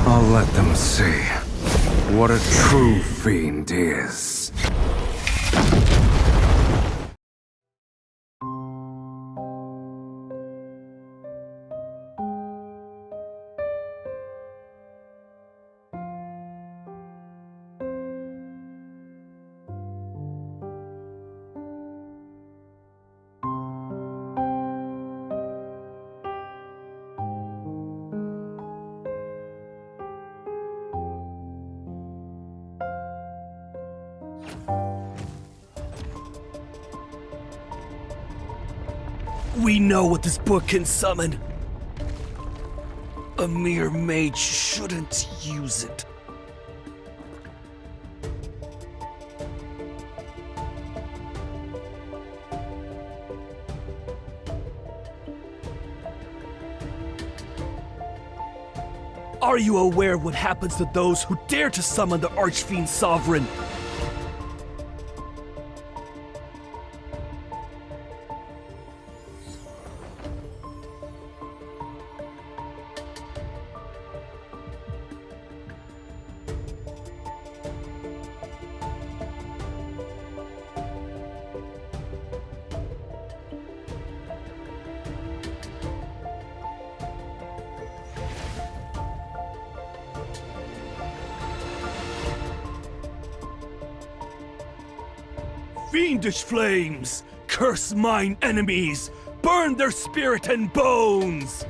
I'll let them see what a true fiend is. We know what this book can summon. A mere mage shouldn't use it. Are you aware of what happens to those who dare to summon the Archfiend Sovereign? Fiendish flames! Curse mine enemies! Burn their spirit and bones!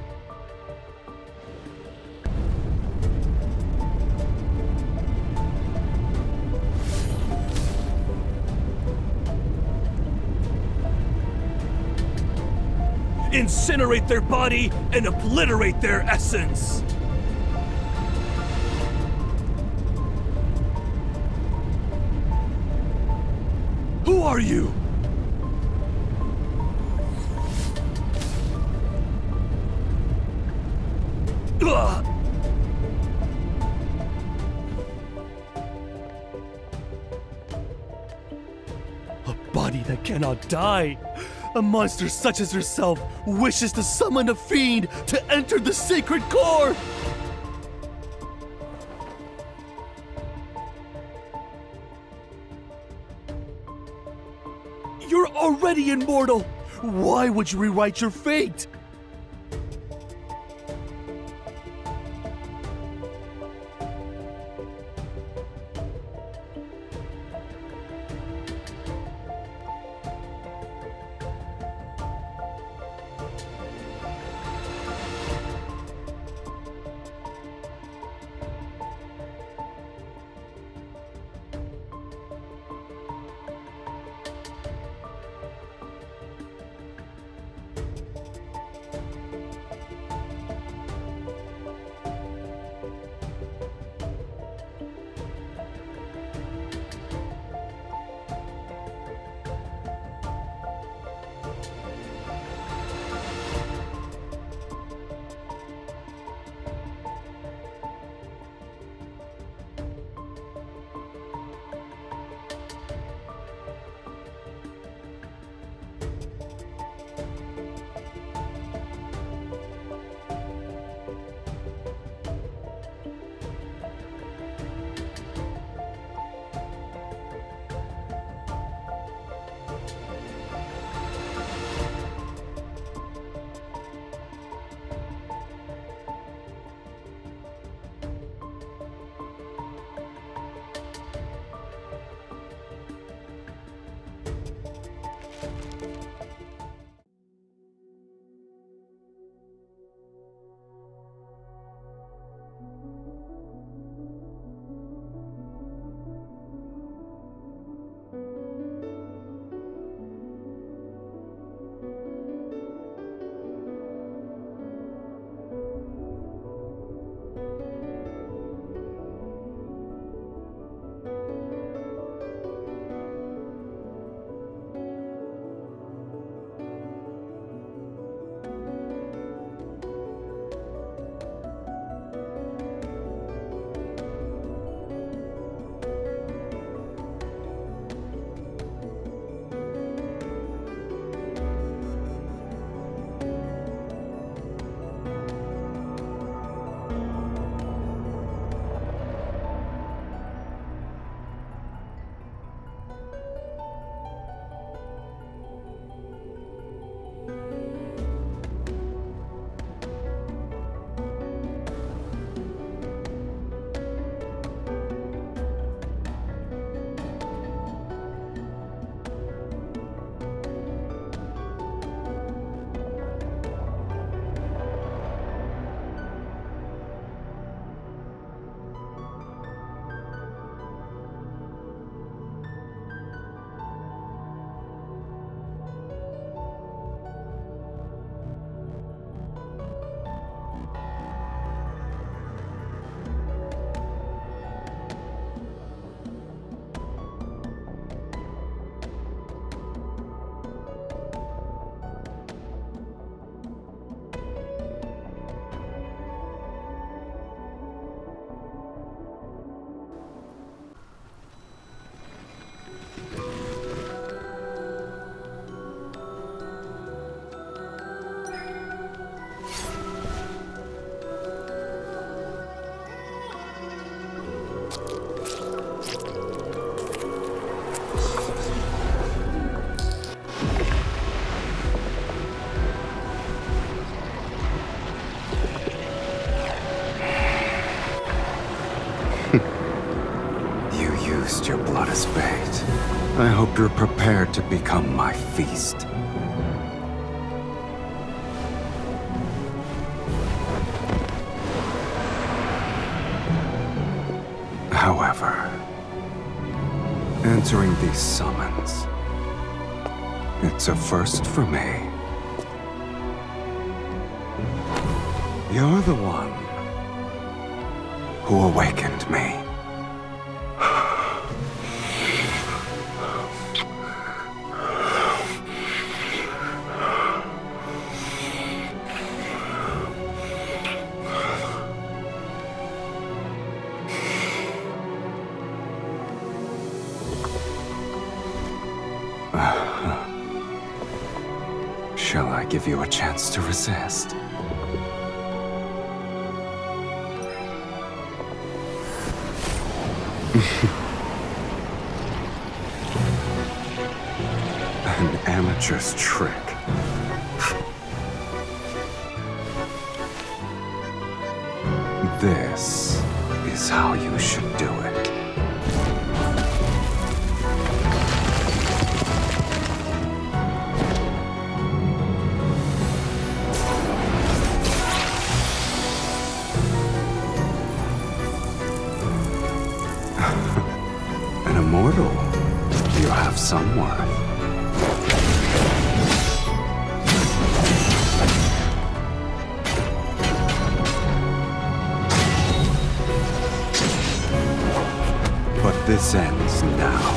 Incinerate their body and obliterate their essence! Who are you? Ugh. A body that cannot die. A monster such as yourself wishes to summon a fiend to enter the sacred core. You're already immortal! Why would you rewrite your fate? used your blood as bait. I hope you're prepared to become my feast. However, answering these summons, it's a first for me. You're the one who awakened me. Shall I give you a chance to resist? An amateur's trick. This is how you should do it. An immortal. You have some worth. But this ends now.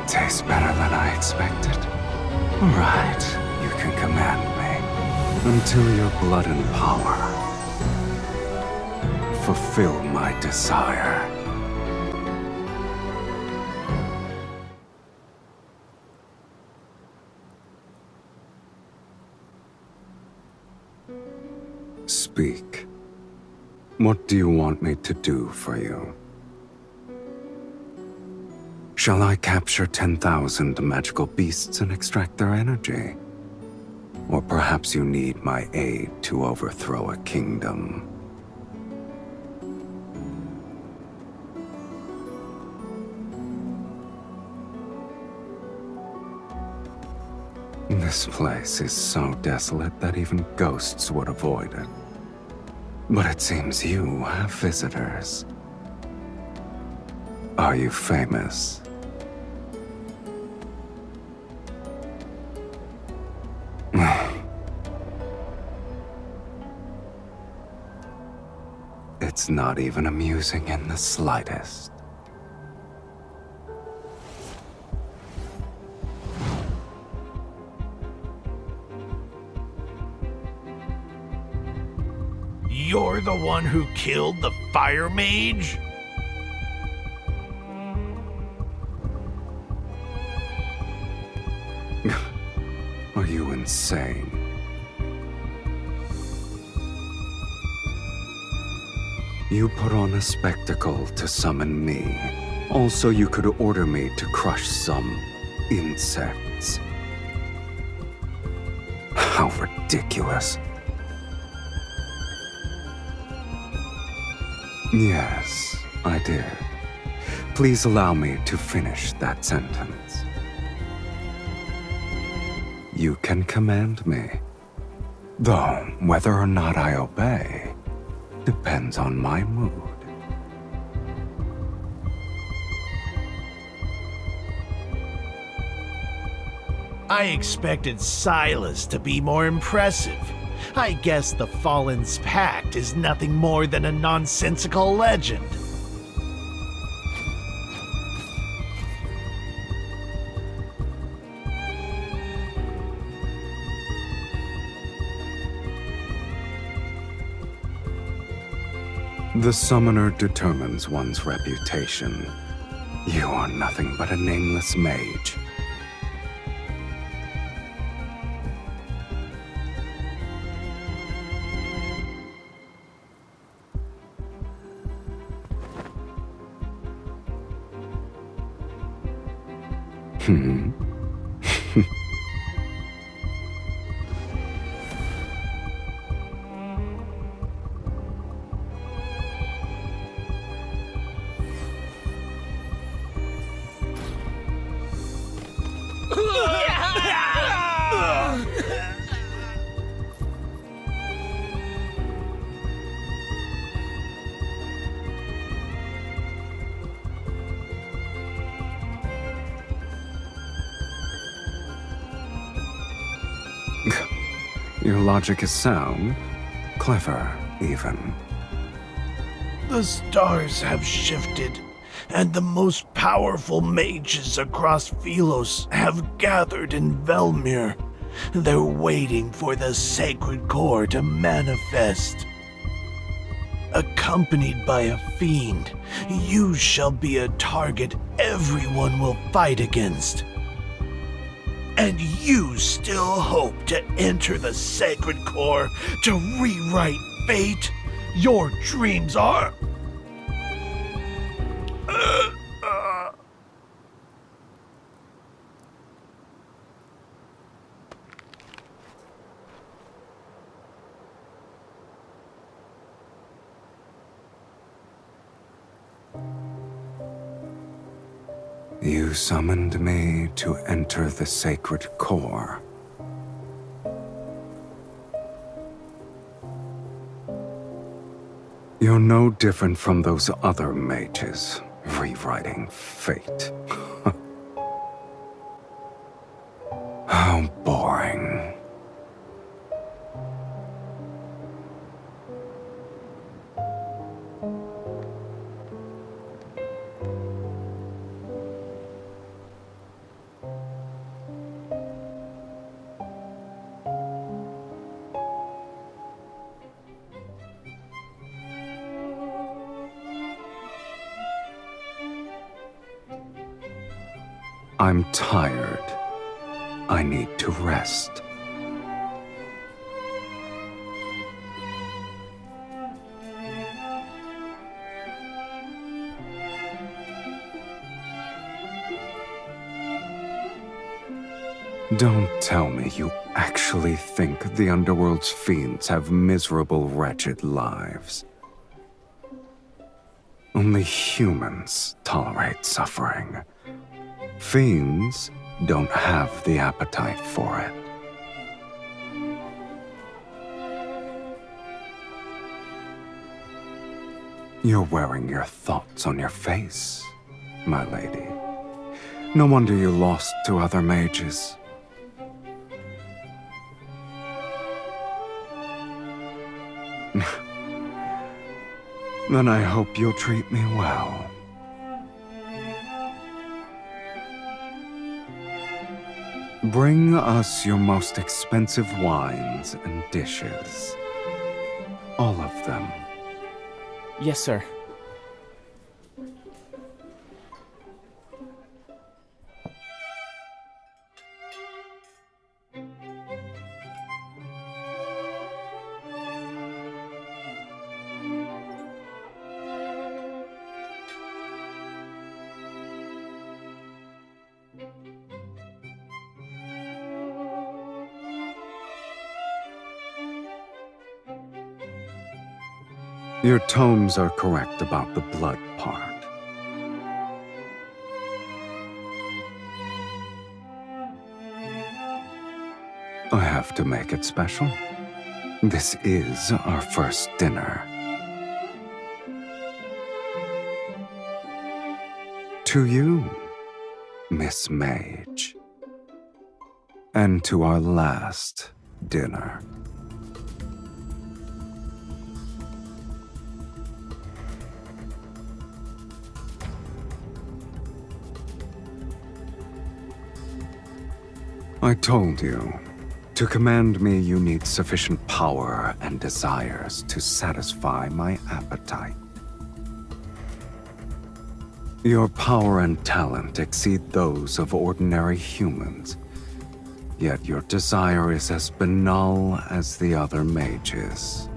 Tastes better than I expected. All right, you can command me until your blood and power fulfill my desire. Speak. What do you want me to do for you? Shall I capture 10,000 magical beasts and extract their energy? Or perhaps you need my aid to overthrow a kingdom? This place is so desolate that even ghosts would avoid it. But it seems you have visitors. Are you famous? It's not even amusing in the slightest. You're the one who killed the fire mage? Are you insane? You put on a spectacle to summon me. Also, you could order me to crush some insects. How ridiculous. Yes, I did. Please allow me to finish that sentence. You can command me. Though, whether or not I obey depends on my mood. I expected Sylus to be more impressive. I guess the Fallen's Pact is nothing more than a nonsensical legend. The summoner determines one's reputation. You are nothing but a nameless mage. Hmm. Your logic is sound, clever, even. The stars have shifted, and the most powerful mages across Sylus have gathered in Velmir. They're waiting for the sacred core to manifest. Accompanied by a fiend, you shall be a target everyone will fight against. And you still hope to enter the sacred core to rewrite fate? Your dreams are... You summoned me to enter the sacred core. You're no different from those other mages, rewriting fate. How boring. I'm tired. I need to rest. Don't tell me you actually think the Underworld's fiends have miserable, wretched lives. Only humans tolerate suffering. Fiends don't have the appetite for it. You're wearing your thoughts on your face, my lady. No wonder you lost to other mages. Then I hope you'll treat me well. Bring us your most expensive wines and dishes. All of them. Yes, sir. Your tomes are correct about the blood part. I have to make it special. This is our first dinner. To you, Miss Mage. And to our last dinner. I told you, to command me you need sufficient power and desires to satisfy my appetite. Your power and talent exceed those of ordinary humans, yet your desire is as banal as the other mages.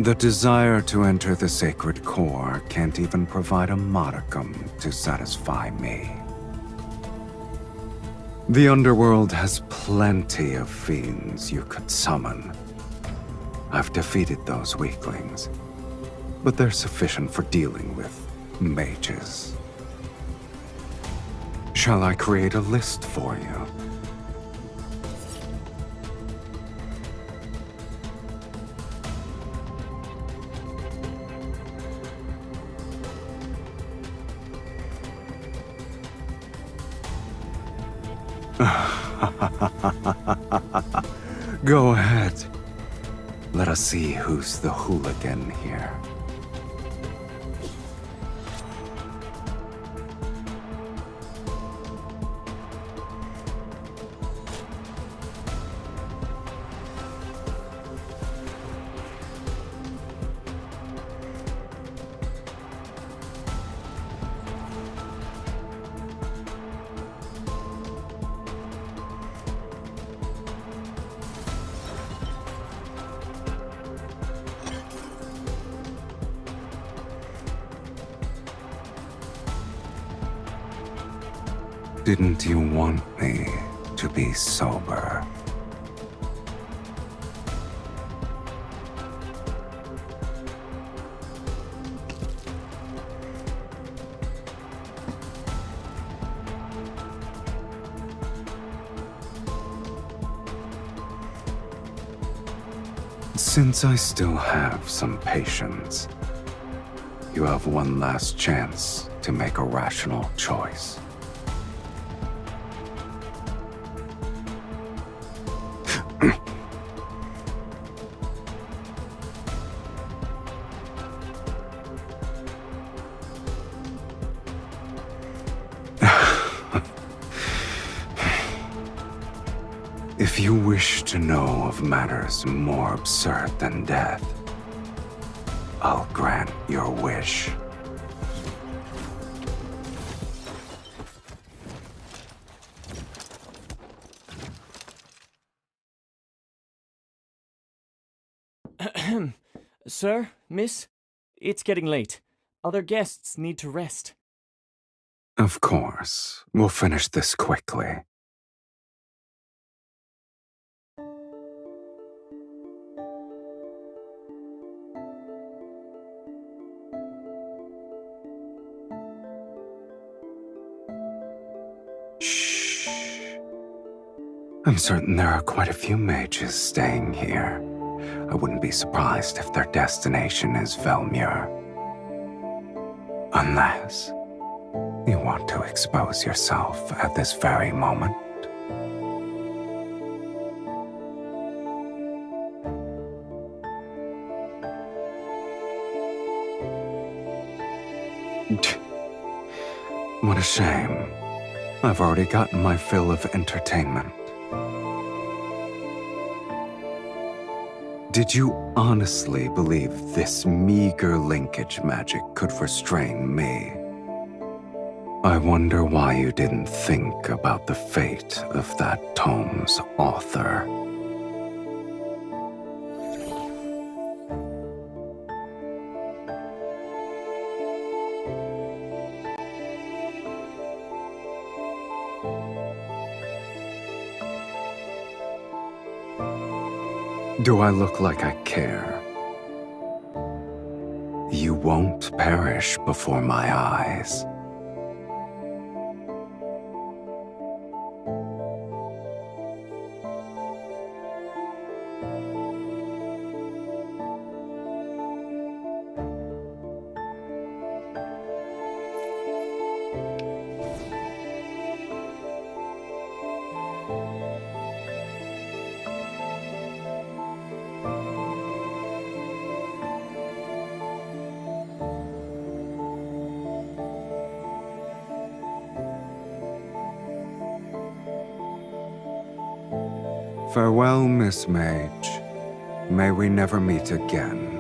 The desire to enter the sacred core can't even provide a modicum to satisfy me. The underworld has plenty of fiends you could summon. I've defeated those weaklings, but they're sufficient for dealing with mages. Shall I create a list for you? Go ahead. Let us see who's the hooligan here. Didn't you want me to be sober? Since I still have some patience, you have one last chance to make a rational choice. If you wish to know of matters more absurd than death, I'll grant your wish. Sir, miss, it's getting late. Other guests need to rest. Of course. We'll finish this quickly. Shh. I'm certain there are quite a few mages staying here. I wouldn't be surprised if their destination is Velmure. Unless you want to expose yourself at this very moment. What a shame. I've already gotten my fill of entertainment. Did you honestly believe this meager linkage magic could restrain me? I wonder why you didn't think about the fate of that tome's author. Do I look like I care? You won't perish before my eyes. Farewell, Miss Mage. May we never meet again.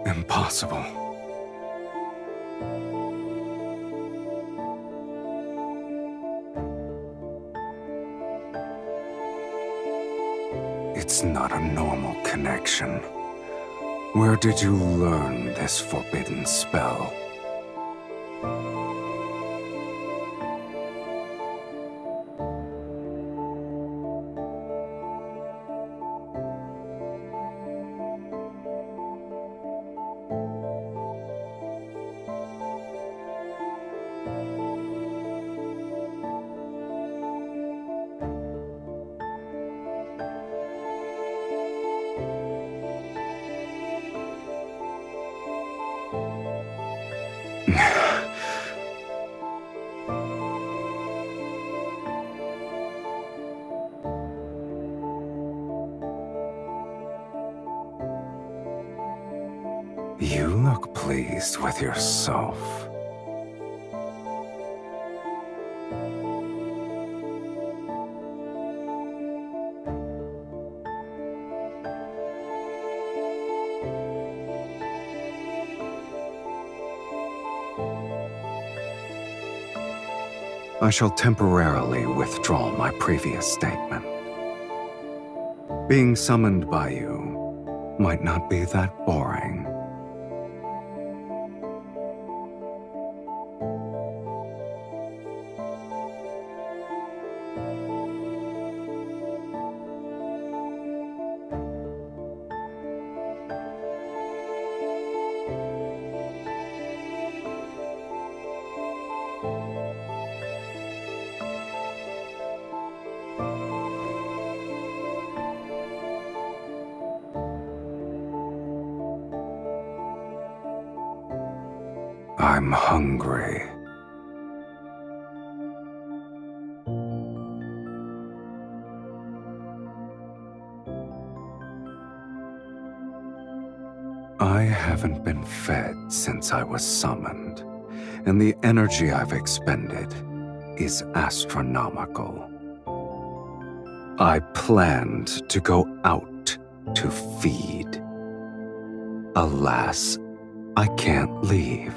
Impossible. It's not a normal connection. Where did you learn this forbidden spell? You look pleased with yourself. I shall temporarily withdraw my previous statement. Being summoned by you might not be that boring. I'm hungry. I haven't been fed since I was summoned, and the energy I've expended is astronomical. I planned to go out to feed. Alas, I can't leave.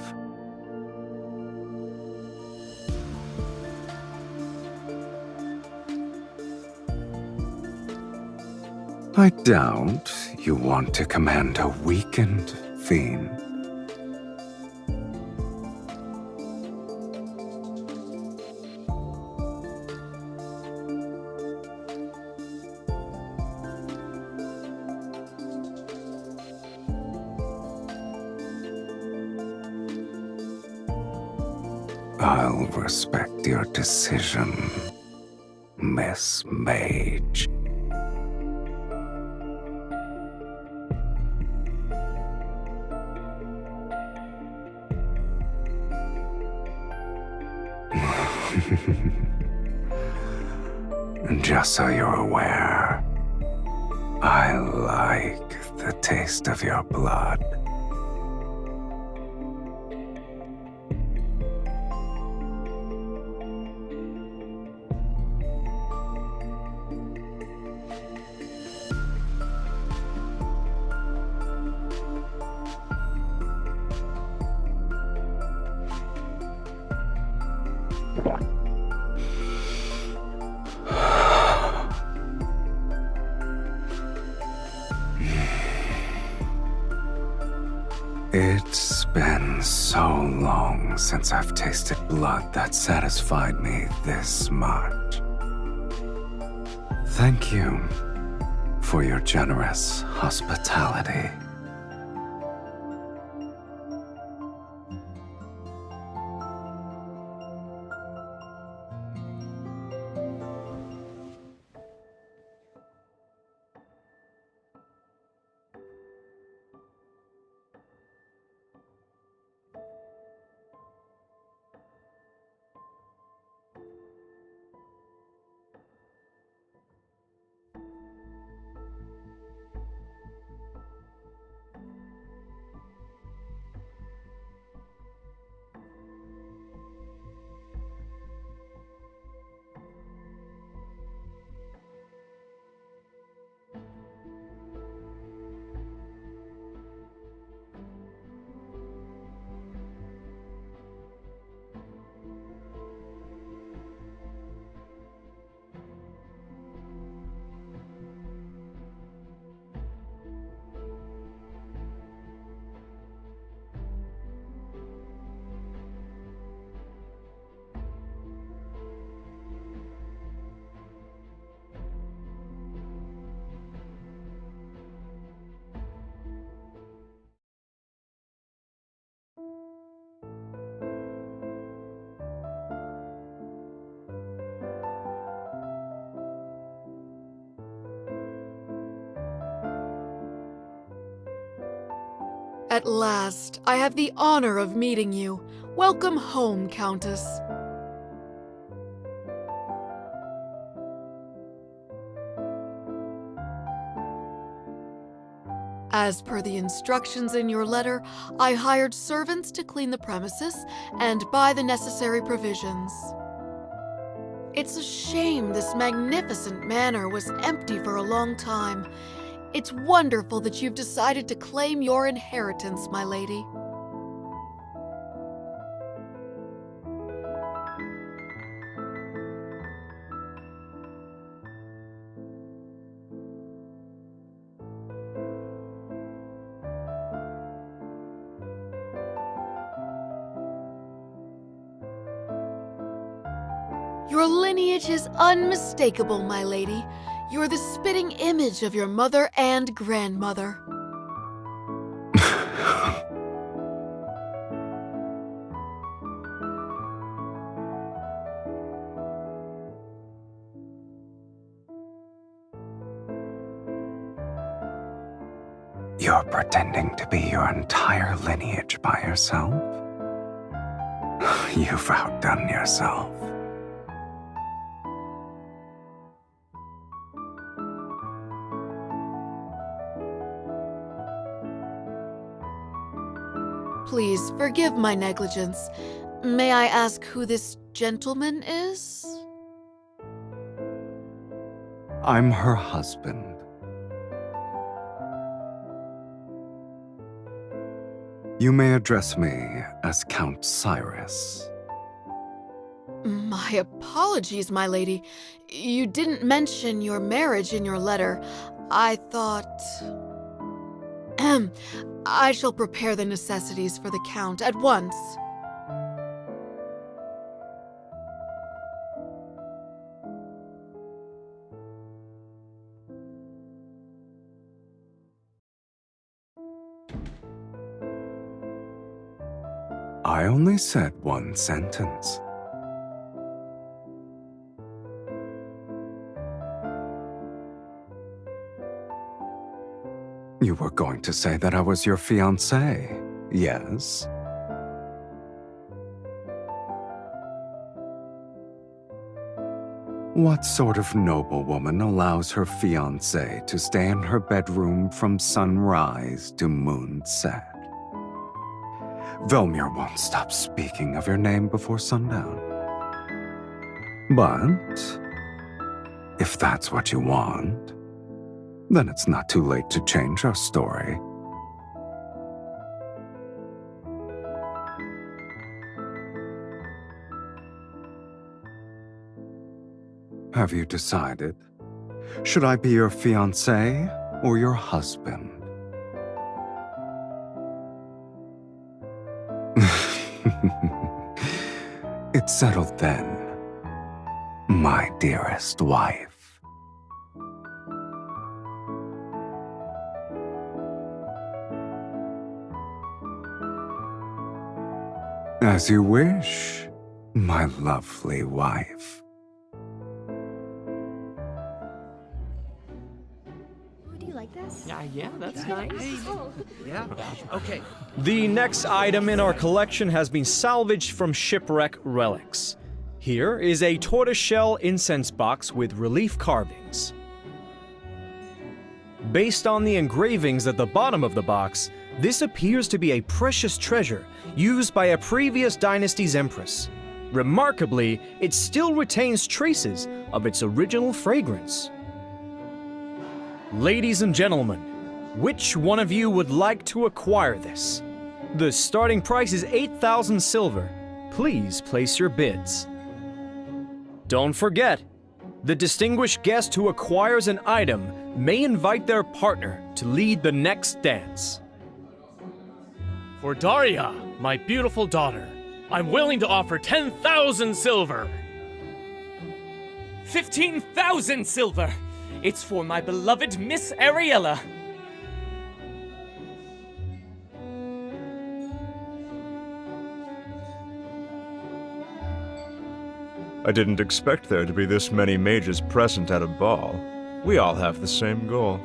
I doubt you want to command a weakened fiend. I'll respect your decision, Miss Mage. Just so you're aware, I like the taste of your blood. It's been so long since I've tasted blood that satisfied me this much. Thank you for your generous hospitality. At last, I have the honor of meeting you. Welcome home, Countess. As per the instructions in your letter, I hired servants to clean the premises and buy the necessary provisions. It's a shame this magnificent manor was empty for a long time. It's wonderful that you've decided to claim your inheritance, my lady. Your lineage is unmistakable, my lady. You're the spitting image of your mother and grandmother. You're pretending to be your entire lineage by yourself? You've outdone yourself. Please forgive my negligence. May I ask who this gentleman is? I'm her husband. You may address me as Count Cyrus. My apologies, my lady. You didn't mention your marriage in your letter. I thought... I shall prepare the necessities for the Count at once. I only said one sentence. You were going to say that I was your fiancé, yes? What sort of noblewoman allows her fiancé to stay in her bedroom from sunrise to moonset? Velmir won't stop speaking of your name before sundown. But if that's what you want, then it's not too late to change our story. Have you decided? Should I be your fiancé or your husband? It's settled then, my dearest wife. As you wish, my lovely wife. Do you like this? Yeah, that's nice. Yeah? Okay. The next item in our collection has been salvaged from shipwreck relics. Here is a tortoiseshell incense box with relief carvings. Based on the engravings at the bottom of the box, this appears to be a precious treasure used by a previous dynasty's empress. Remarkably, it still retains traces of its original fragrance. Ladies and gentlemen, which one of you would like to acquire this? The starting price is 8,000 silver. Please place your bids. Don't forget, the distinguished guest who acquires an item may invite their partner to lead the next dance. For Daria, my beautiful daughter, I'm willing to offer 10,000 silver. 15,000 silver! It's for my beloved Miss Ariella. I didn't expect there to be this many mages present at a ball. We all have the same goal.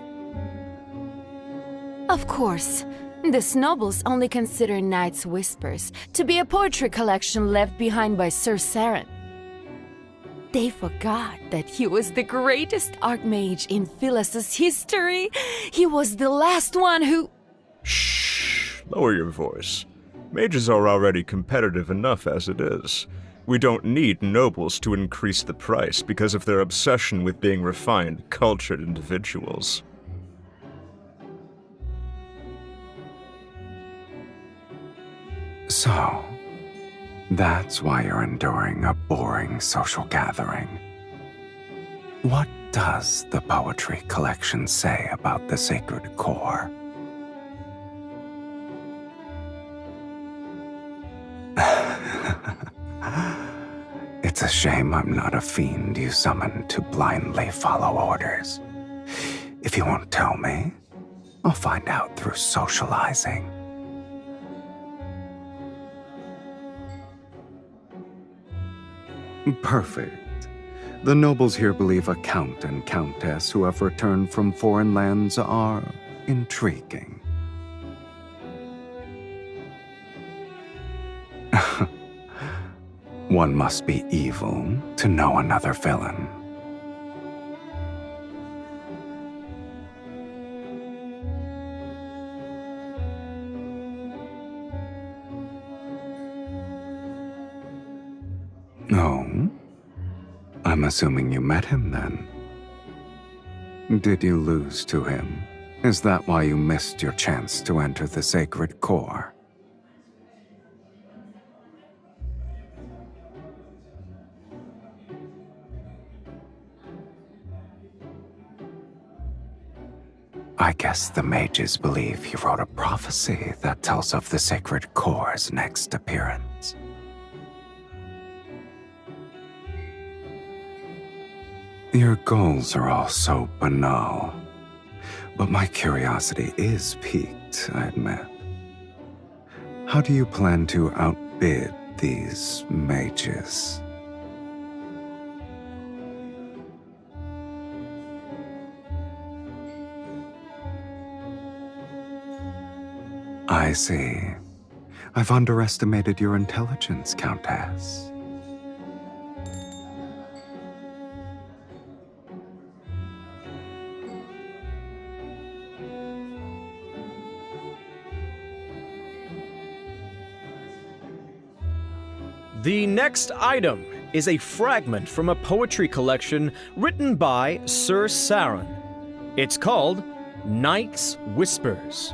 Of course. The nobles only consider Night's Whispers to be a poetry collection left behind by Sir Saren. They forgot that he was the greatest archmage in Sylus' history. He was the last one who... Shh! Lower your voice. Mages are already competitive enough as it is. We don't need nobles to increase the price because of their obsession with being refined, cultured individuals. So, that's why you're enduring a boring social gathering. What does the poetry collection say about the sacred core? It's a shame I'm not a fiend you summon to blindly follow orders. If you won't tell me, I'll find out through socializing. Perfect. The nobles here believe a count and countess who have returned from foreign lands are intriguing. One must be evil to know another villain. Oh? I'm assuming you met him then. Did you lose to him? Is that why you missed your chance to enter the sacred core? I guess the mages believe he wrote a prophecy that tells of the sacred core's next appearance. Your goals are all so banal, but my curiosity is piqued, I admit. How do you plan to outbid these mages? I see. I've underestimated your intelligence, Countess. The next item is a fragment from a poetry collection written by Sir Saren. It's called Night's Whispers.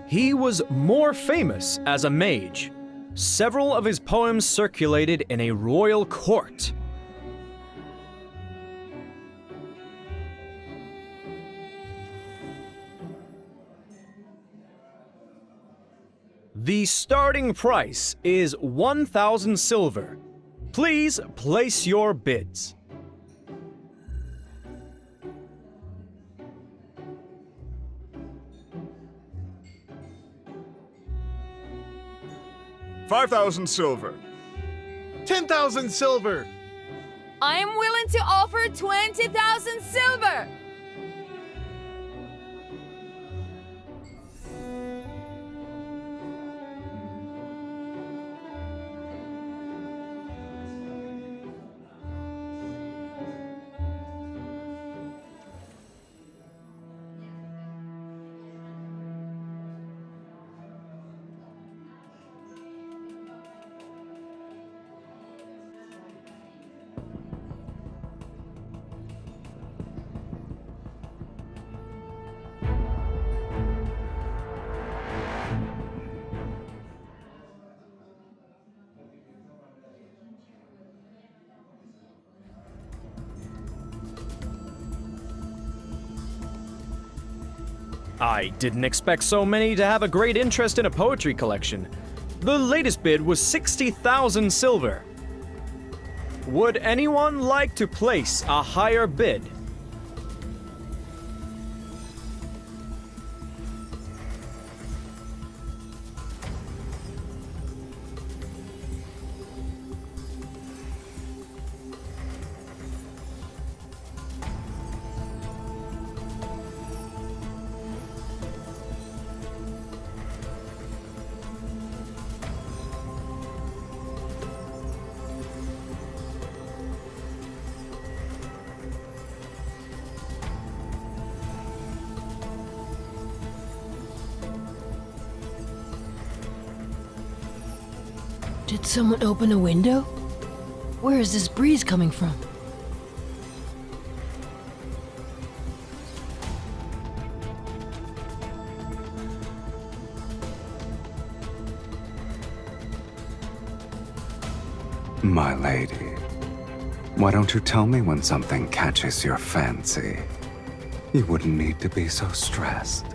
He was more famous as a mage. Several of his poems circulated in a royal court. The starting price is 1,000 silver. Please place your bids. $5,000 silver. 10,000 silver! I am willing to offer 20,000 silver! I didn't expect so many to have a great interest in a poetry collection. The latest bid was 60,000 silver. Would anyone like to place a higher bid? Did someone open a window? Where is this breeze coming from? My lady, why don't you tell me when something catches your fancy? You wouldn't need to be so stressed.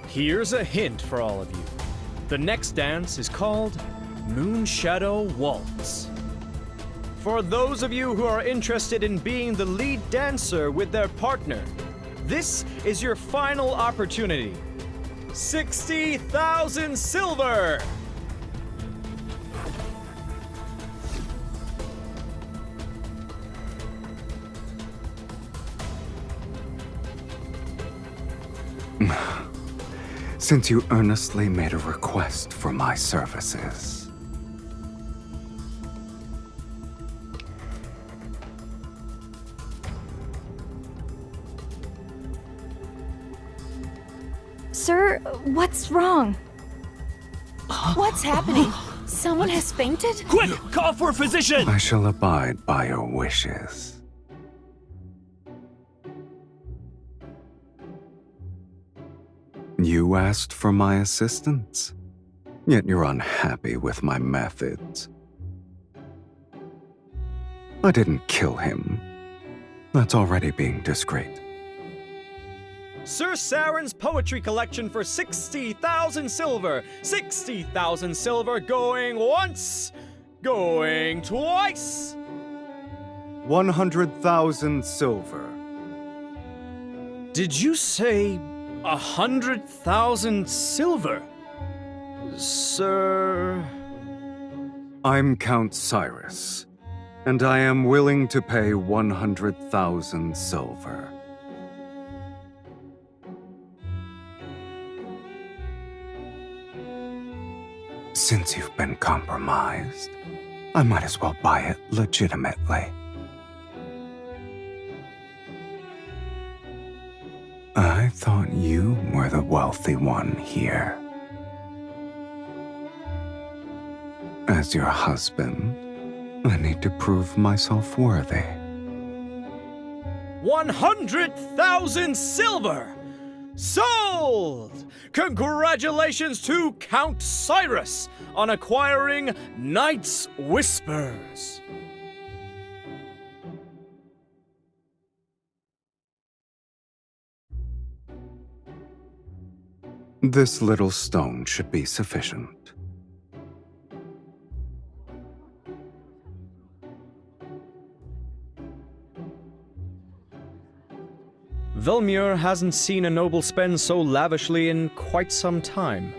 Here's a hint for all of you. The next dance is called Moonshadow Waltz. For those of you who are interested in being the lead dancer with their partner, this is your final opportunity. 60,000 silver! Since you earnestly made a request for my services. Sir, what's wrong? What's happening? Someone has fainted? Quick! Call for a physician! I shall abide by your wishes. You asked for my assistance, yet you're unhappy with my methods. I didn't kill him. That's already being discreet. Sir Saren's poetry collection for 60,000 silver. 60,000 silver going once, going twice. 100,000 silver. Did you say 100,000 silver? Sir... I'm Count Cyrus, and I am willing to pay 100,000 silver. Since you've been compromised, I might as well buy it legitimately. I thought you were the wealthy one here. As your husband, I need to prove myself worthy. 100,000 silver! Sold! Congratulations to Count Cyrus on acquiring Night's Whispers. This little stone should be sufficient. Velmur hasn't seen a noble spend so lavishly in quite some time.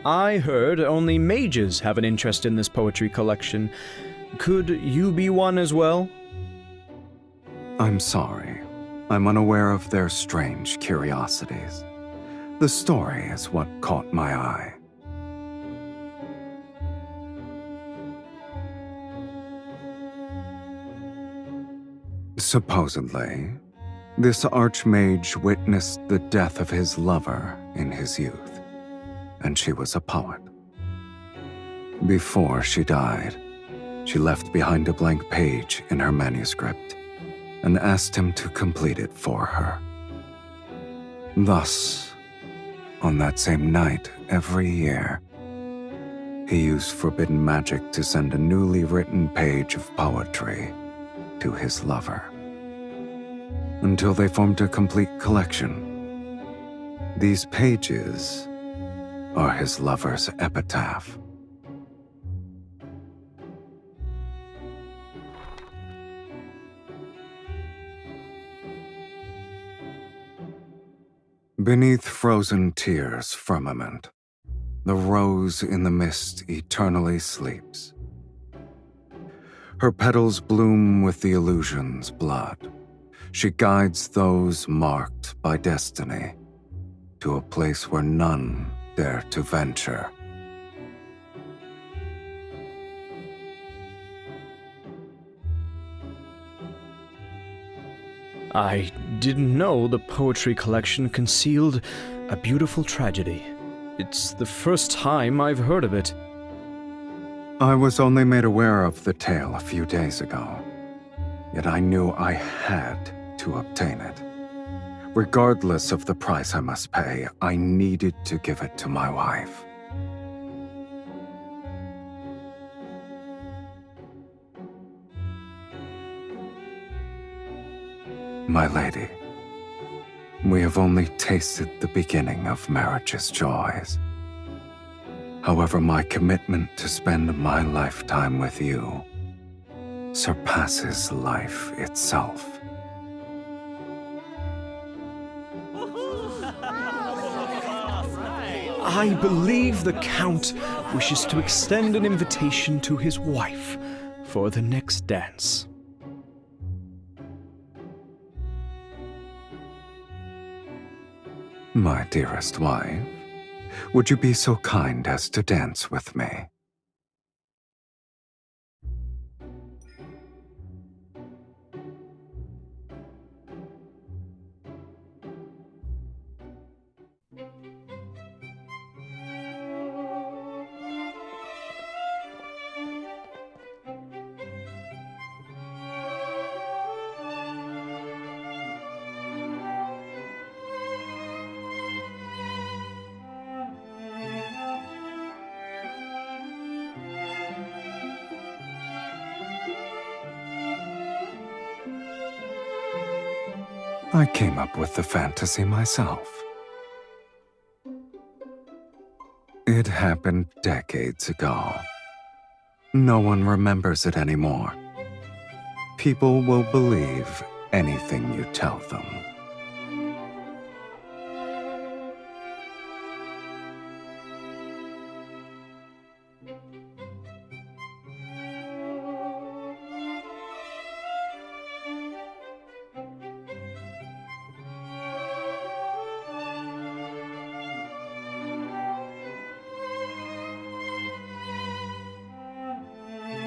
I heard only mages have an interest in this poetry collection. Could you be one as well? I'm sorry. I'm unaware of their strange curiosities. The story is what caught my eye. Supposedly, this archmage witnessed the death of his lover in his youth, and she was a poet. Before she died, she left behind a blank page in her manuscript and asked him to complete it for her. Thus, on that same night every year, he used forbidden magic to send a newly written page of poetry to his lover, until they formed a complete collection. These pages are his lover's epitaph. Beneath frozen tears' firmament, the rose in the mist eternally sleeps. Her petals bloom with the illusion's blood. She guides those marked by destiny to a place where none dare to venture. I didn't know the poetry collection concealed a beautiful tragedy. It's the first time I've heard of it. I was only made aware of the tale a few days ago, yet I knew I had to obtain it. Regardless of the price I must pay, I needed to give it to my wife. My lady, we have only tasted the beginning of marriage's joys. However, my commitment to spend my lifetime with you surpasses life itself. I believe the Count wishes to extend an invitation to his wife for the next dance. My dearest wife, would you be so kind as to dance with me? I came up with the fantasy myself. It happened decades ago. No one remembers it anymore. People will believe anything you tell them.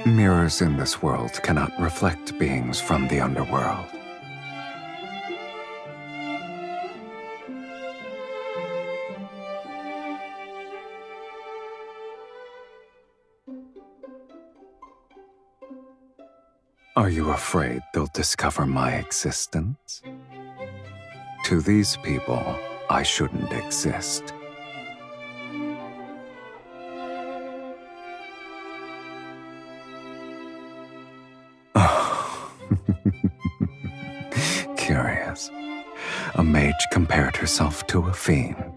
Mirrors in this world cannot reflect beings from the underworld. Are you afraid they'll discover my existence? to these people, I shouldn't exist. Curious. A mage compared herself to a fiend.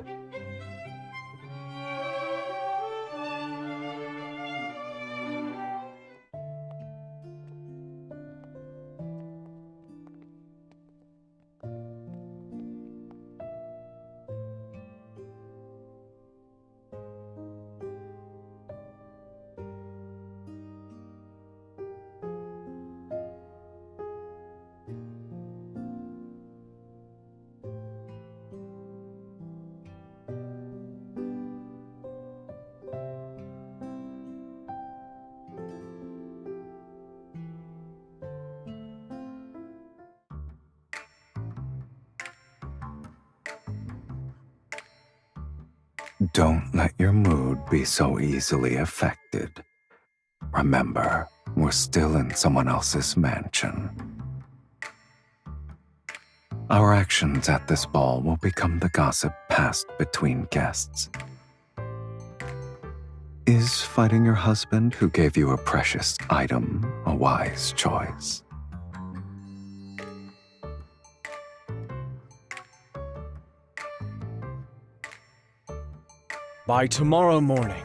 Don't let your mood be so easily affected. Remember, we're still in someone else's mansion. Our actions at this ball will become the gossip passed between guests. Is fighting your husband who gave you a precious item a wise choice? By tomorrow morning,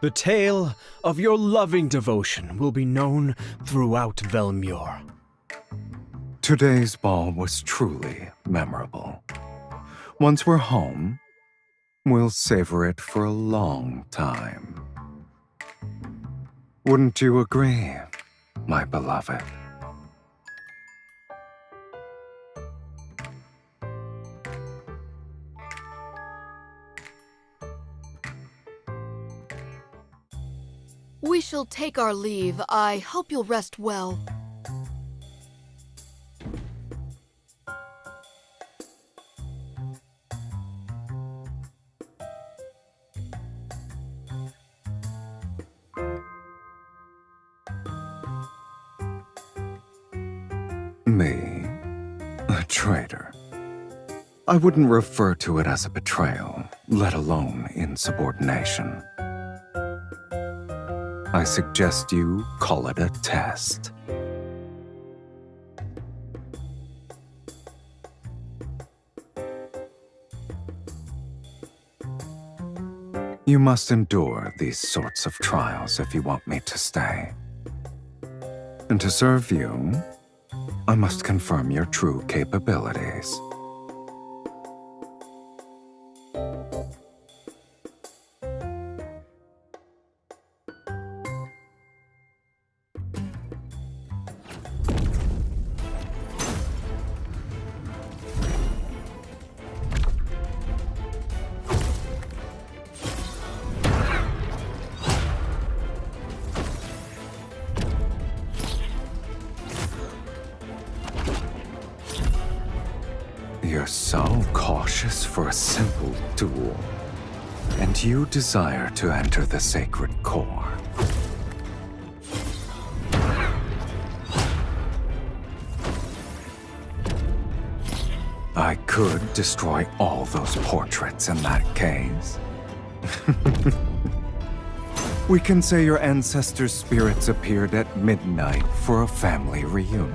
the tale of your loving devotion will be known throughout Velmure. Today's ball was truly memorable. Once we're home, we'll savor it for a long time. Wouldn't you agree, my beloved? We shall take our leave. I hope you'll rest well. Me? A traitor? I wouldn't refer to it as a betrayal, let alone insubordination. I suggest you call it a test. You must endure these sorts of trials if you want me to stay. And to serve you, I must confirm your true capabilities. You're so cautious for a simple duel, and you desire to enter the sacred core. I could destroy all those portraits in that case. We can say your ancestors' spirits appeared at midnight for a family reunion.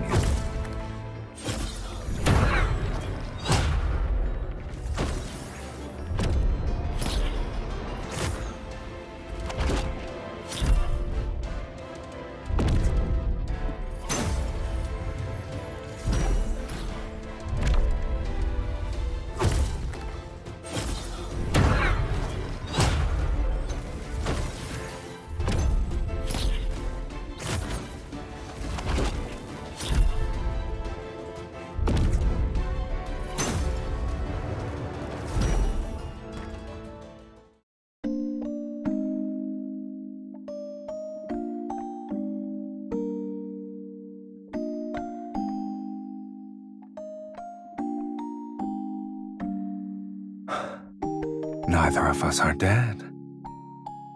Neither of us are dead.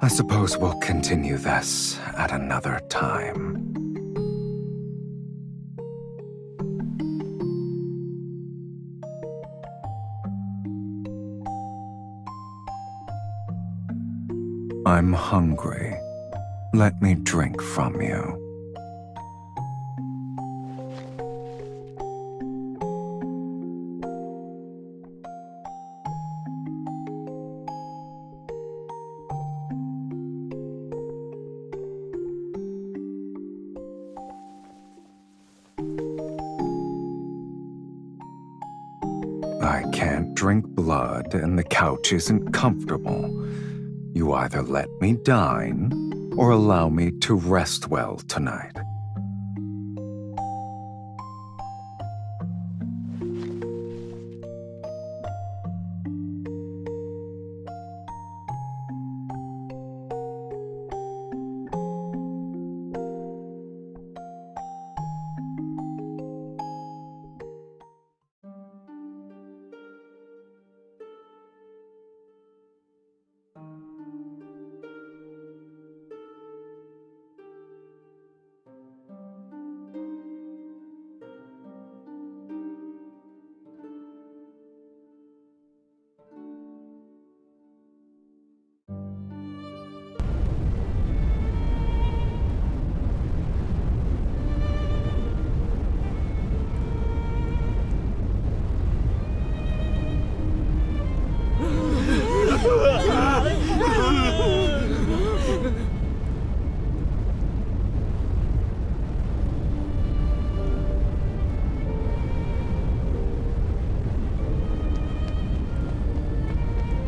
I suppose we'll continue this at another time. I'm hungry. Let me drink from you. I can't drink blood and the couch isn't comfortable. You either let me dine or allow me to rest well tonight.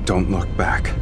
Don't look back.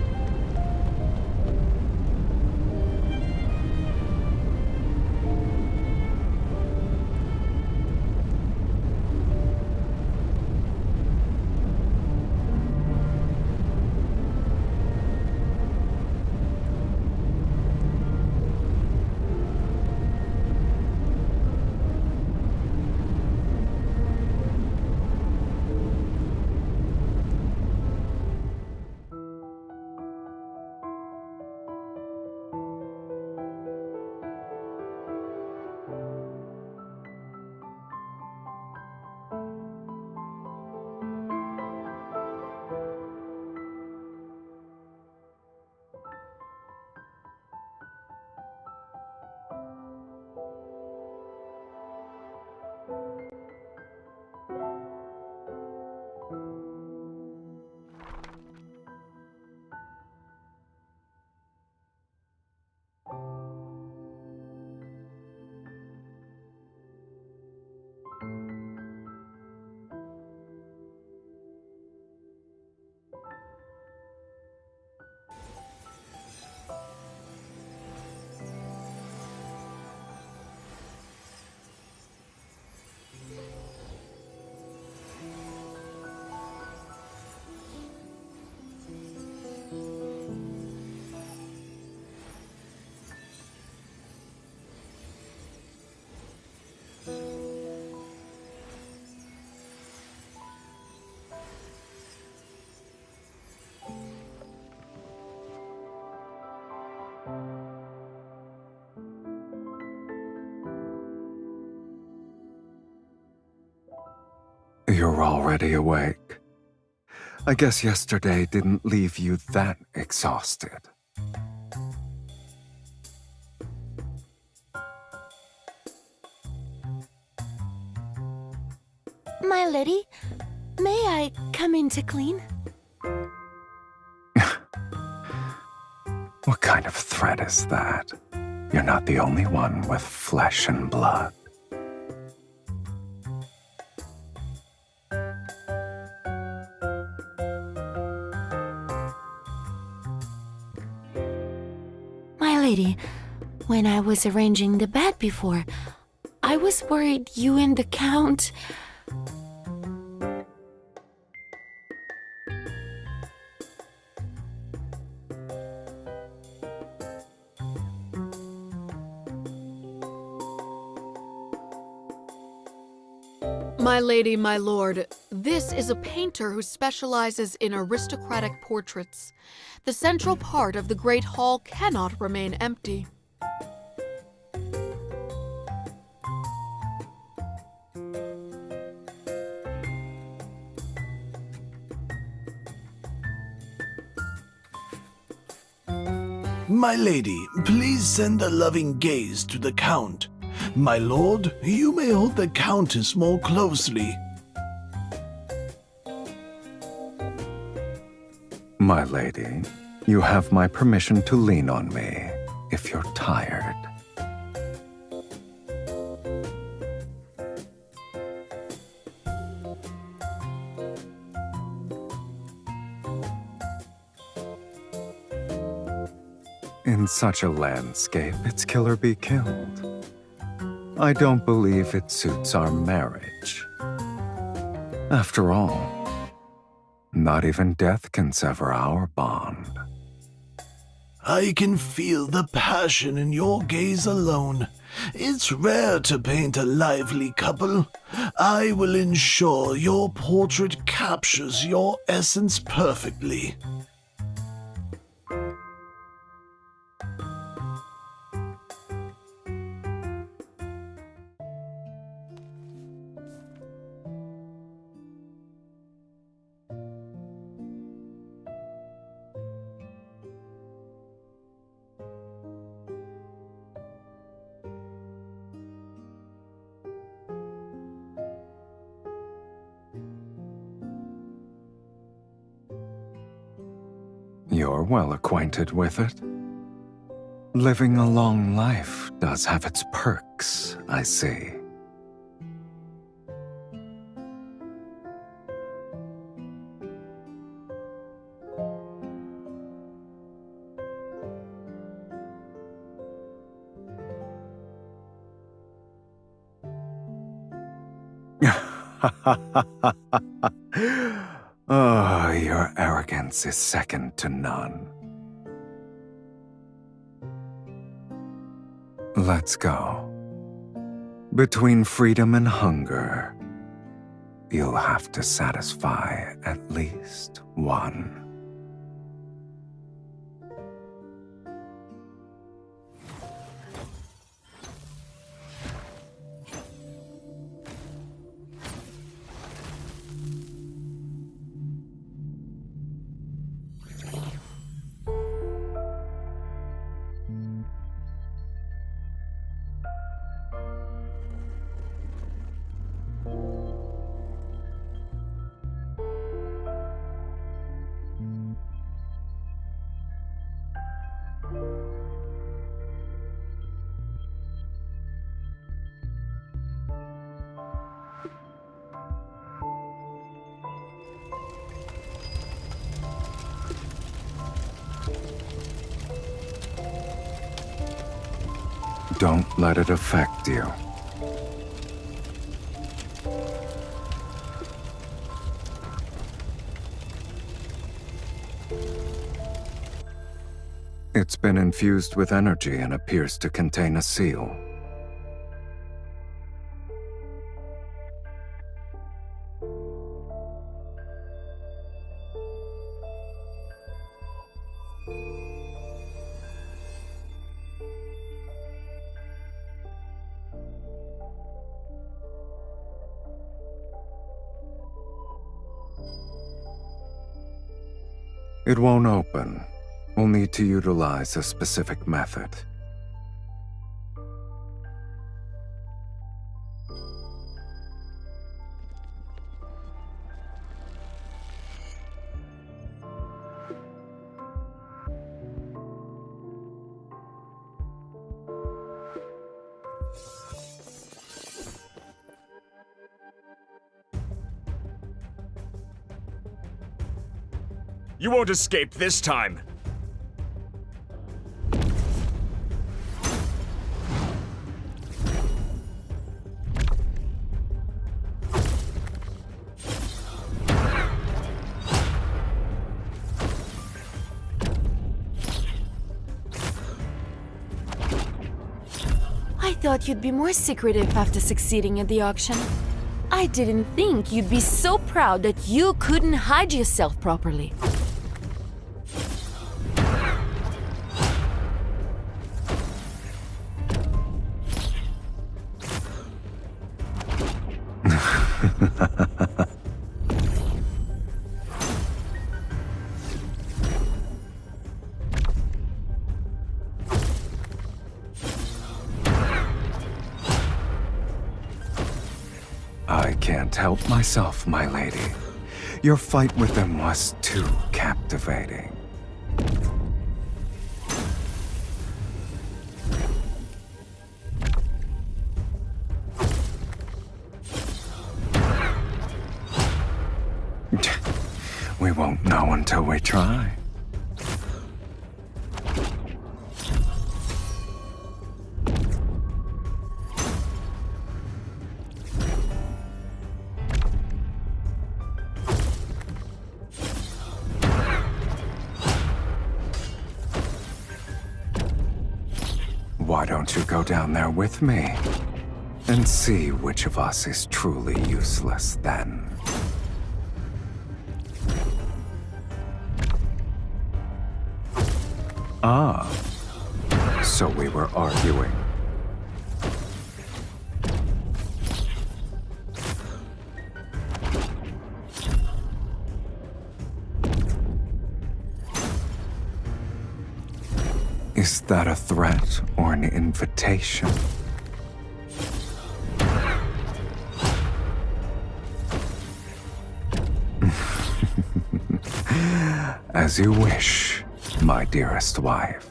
You're already awake. I guess yesterday didn't leave you that exhausted. My lady, may I come in to clean? What kind of threat is that? You're not the only one with flesh and blood. My lady, when I was arranging the bed before, I was worried you and the Count... My lady, my lord, this is a painter who specializes in aristocratic portraits. The central part of the Great Hall cannot remain empty. My lady, please send a loving gaze to the Count. My lord, you may hold the Countess more closely. My lady, you have my permission to lean on me if you're tired. In such a landscape, it's kill or be killed. I don't believe it suits our marriage. After all, not even death can sever our bond. I can feel the passion in your gaze alone. It's rare to paint a lively couple. I will ensure your portrait captures your essence perfectly. You're well acquainted with it. Living a long life does have its perks, I see. Oh, your arrogance is second to none. Let's go. Between freedom and hunger, you'll have to satisfy at least one. Don't let it affect you. It's been infused with energy and appears to contain a seal. It won't open. We'll need to utilize a specific method. You won't escape this time! I thought you'd be more secretive after succeeding at the auction. I didn't think you'd be so proud that you couldn't hide yourself properly. can't help myself, my lady. Your fight with them was too captivating. We won't know until we try. Why don't you go down there with me and see which of us is truly useless then? Ah, so we were arguing. Is that a threat or an invitation? As you wish, my dearest wife.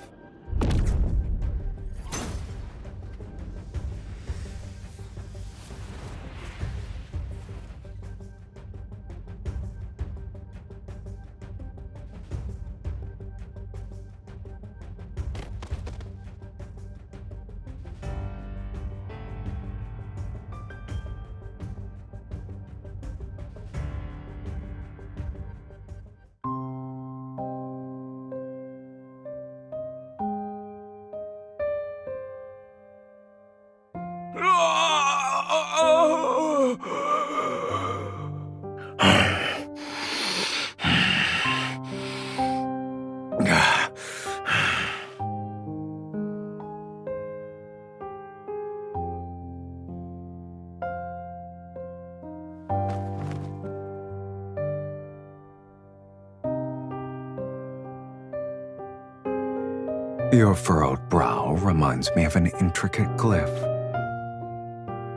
Your furrowed brow reminds me of an intricate glyph.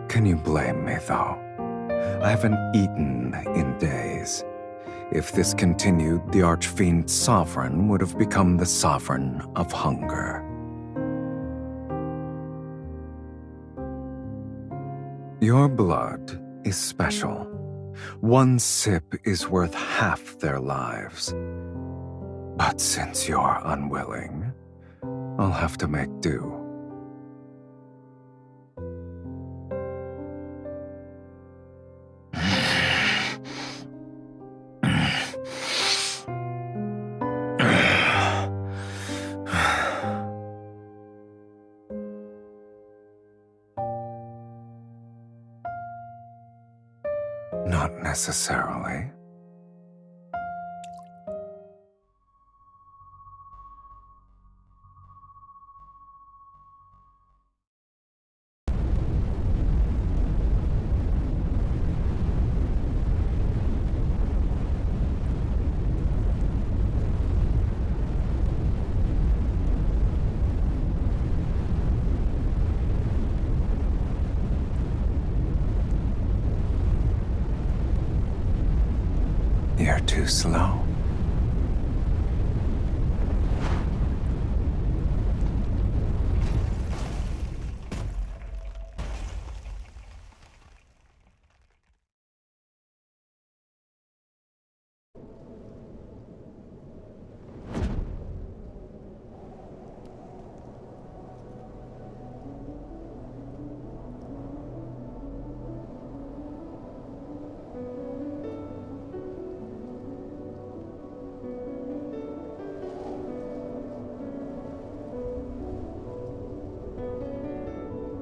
Can you blame me, though? I haven't eaten in days. If this continued, the Archfiend Sovereign would have become the Sovereign of Hunger. Your blood is special. One sip is worth half their lives. But since you're unwilling, I'll have to make do. Not necessarily. You're too slow.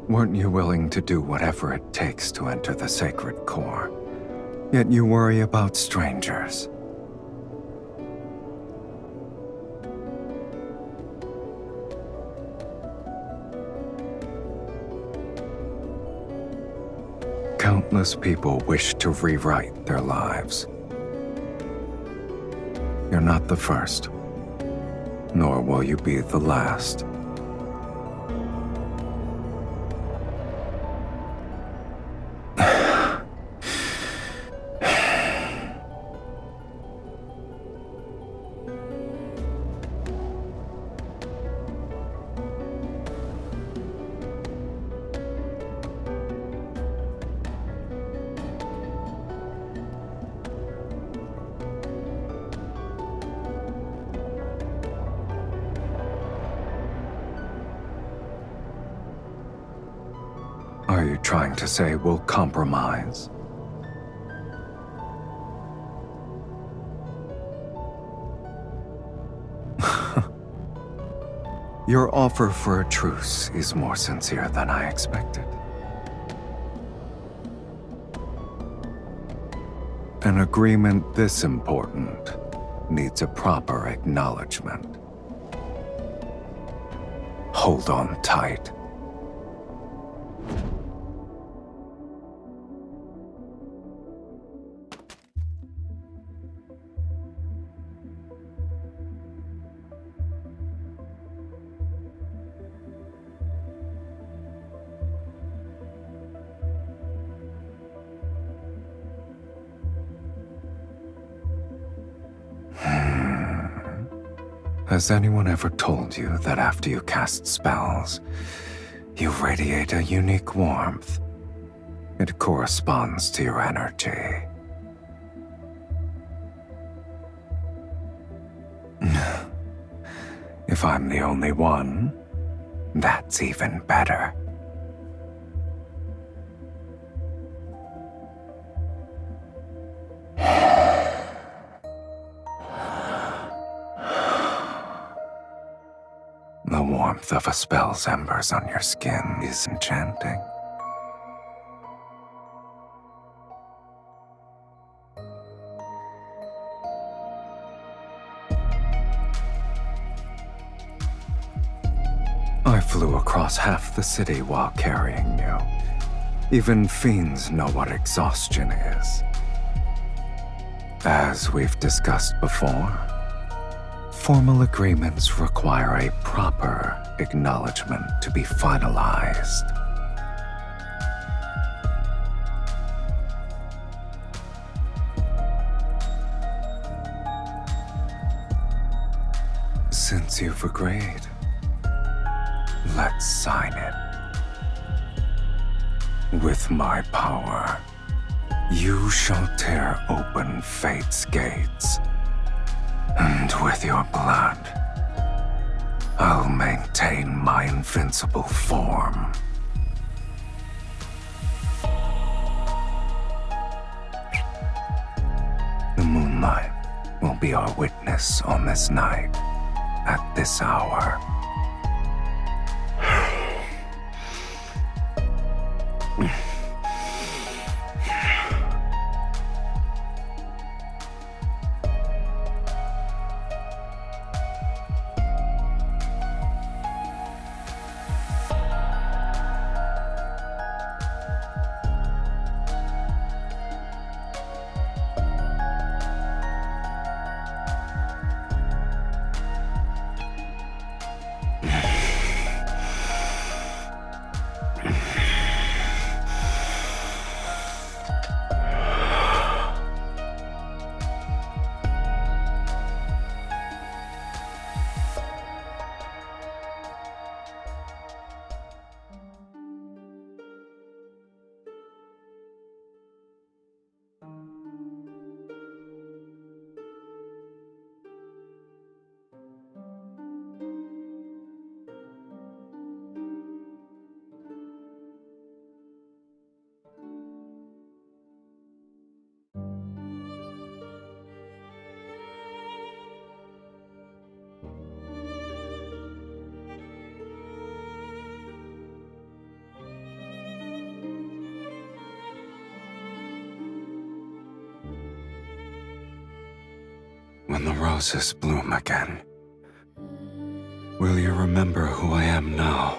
Weren't you willing to do whatever it takes to enter the sacred core? Yet you worry about strangers. Countless people wish to rewrite their lives. You're not the first, nor will you be the last. Are you trying to say we'll compromise? Your offer for a truce is more sincere than I expected. An agreement this important needs a proper acknowledgement. Hold on tight. Has anyone ever told you that after you cast spells, you radiate a unique warmth? It corresponds to your energy. If I'm the only one, that's even better. The warmth of a spell's embers on your skin is enchanting. I flew across half the city while carrying you. Even fiends know what exhaustion is. As we've discussed before, formal agreements require a proper acknowledgement to be finalized. Since you've agreed, let's sign it. With my power, you shall tear open fate's gates. And with your blood, I'll maintain my invincible form. The moonlight will be our witness on this night, at this hour. When the roses bloom again, will you remember who I am now?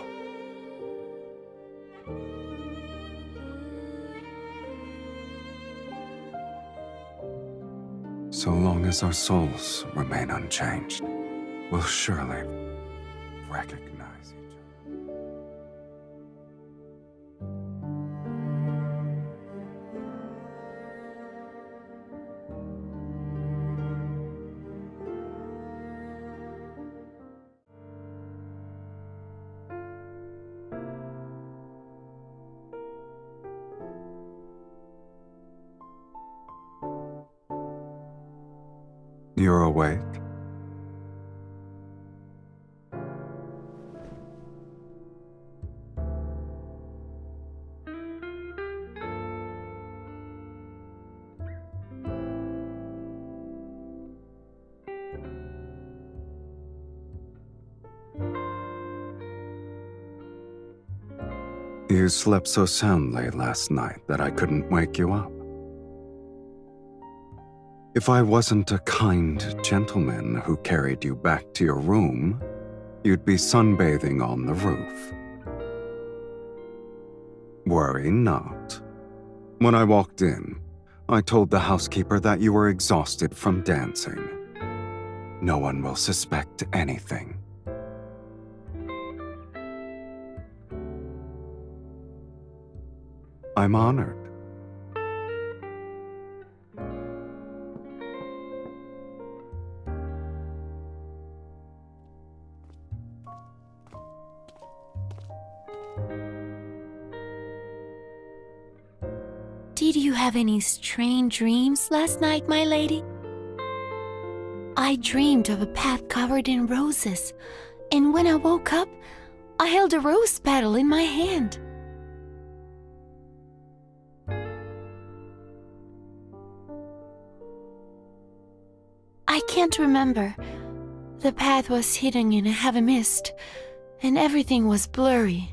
So long as our souls remain unchanged, we'll surely recognize each other. You're awake? You slept so soundly last night that I couldn't wake you up. If I wasn't a kind gentleman who carried you back to your room, you'd be sunbathing on the roof. Worry not. When I walked in, I told the housekeeper that you were exhausted from dancing. No one will suspect anything. I'm honored. Did you have any strange dreams last night, my lady? I dreamed of a path covered in roses, and when I woke up, I held a rose petal in my hand. I can't remember. The path was hidden in a heavy mist, and everything was blurry.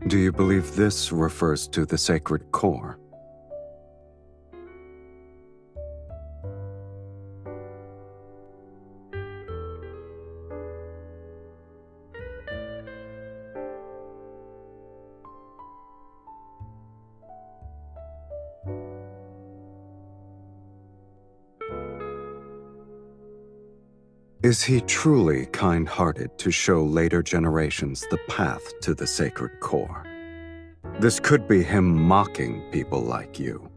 Do you believe this refers to the sacred core? Is he truly kind-hearted to show later generations the path to the sacred core? This could be him mocking people like you.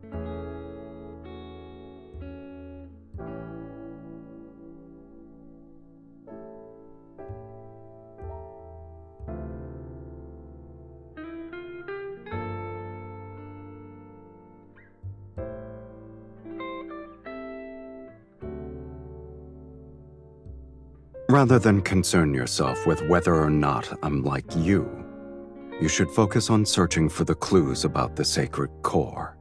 Rather than concern yourself with whether or not I'm like you, you should focus on searching for the clues about the sacred core.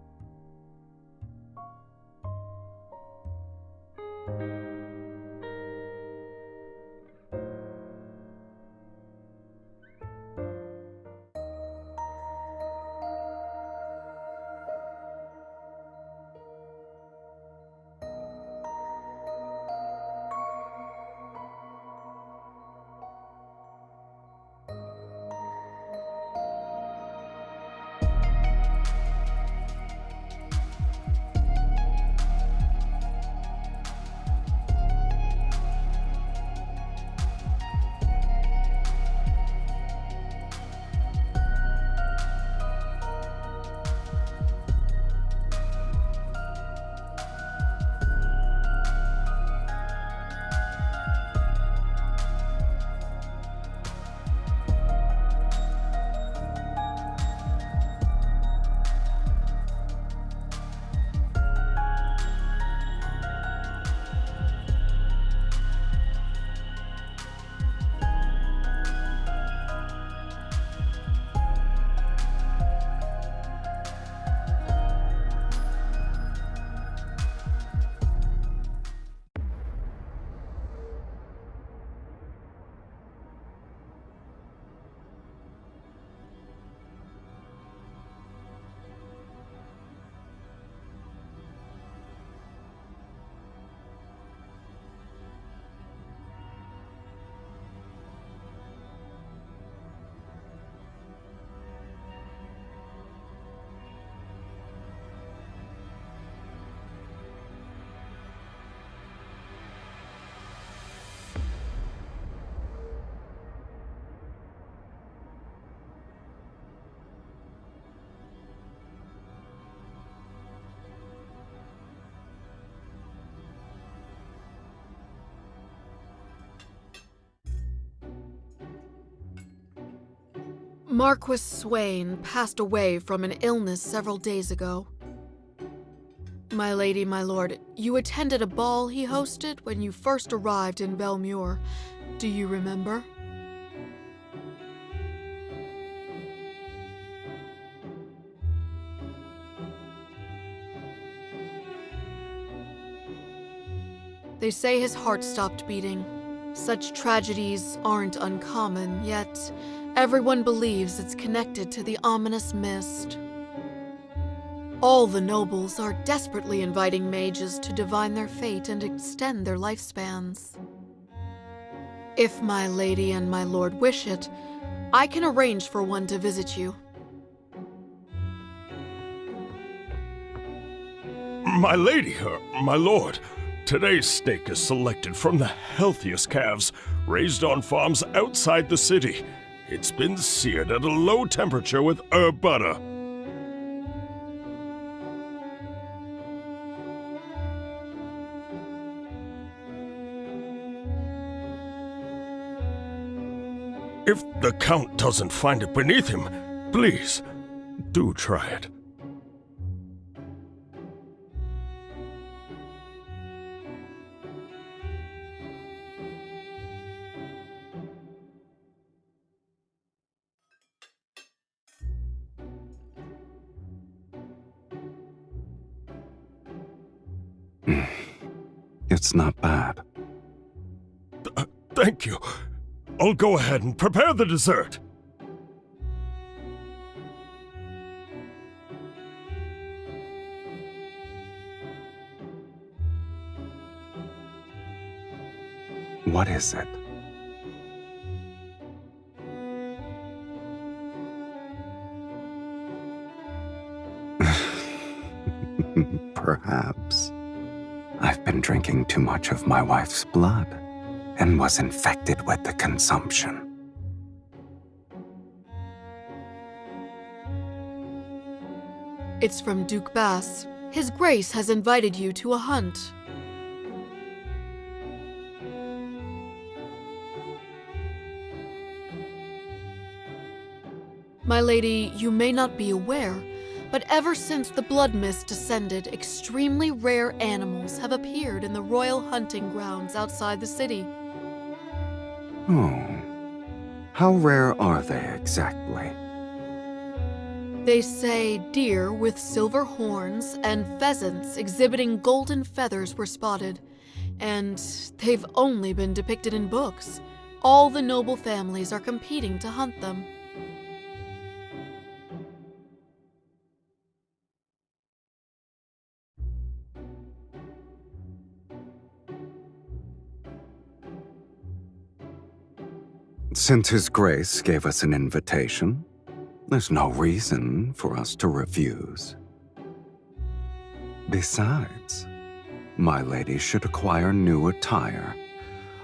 Marquis Swain passed away from an illness several days ago. My lady, my lord, you attended a ball he hosted when you first arrived in Belmure. Do you remember? They say his heart stopped beating. Such tragedies aren't uncommon, yet everyone believes it's connected to the ominous mist. All the nobles are desperately inviting mages to divine their fate and extend their lifespans. If my lady and my lord wish it, I can arrange for one to visit you. My lady, my lord, today's steak is selected from the healthiest calves raised on farms outside the city. It's been seared at a low temperature with herb butter. If the Count doesn't find it beneath him, please, do try it. It's not bad. Thank you. I'll go ahead and prepare the dessert. What is it? Perhaps. I've been drinking too much of my wife's blood and was infected with the consumption. It's from Duke Bass. His Grace has invited you to a hunt. My lady, you may not be aware, but ever since the blood mist descended, extremely rare animals have appeared in the royal hunting grounds outside the city. Oh. How rare are they exactly? They say deer with silver horns and pheasants exhibiting golden feathers were spotted, and they've only been depicted in books. All the noble families are competing to hunt them. Since His Grace gave us an invitation, there's no reason for us to refuse. Besides, my lady should acquire new attire.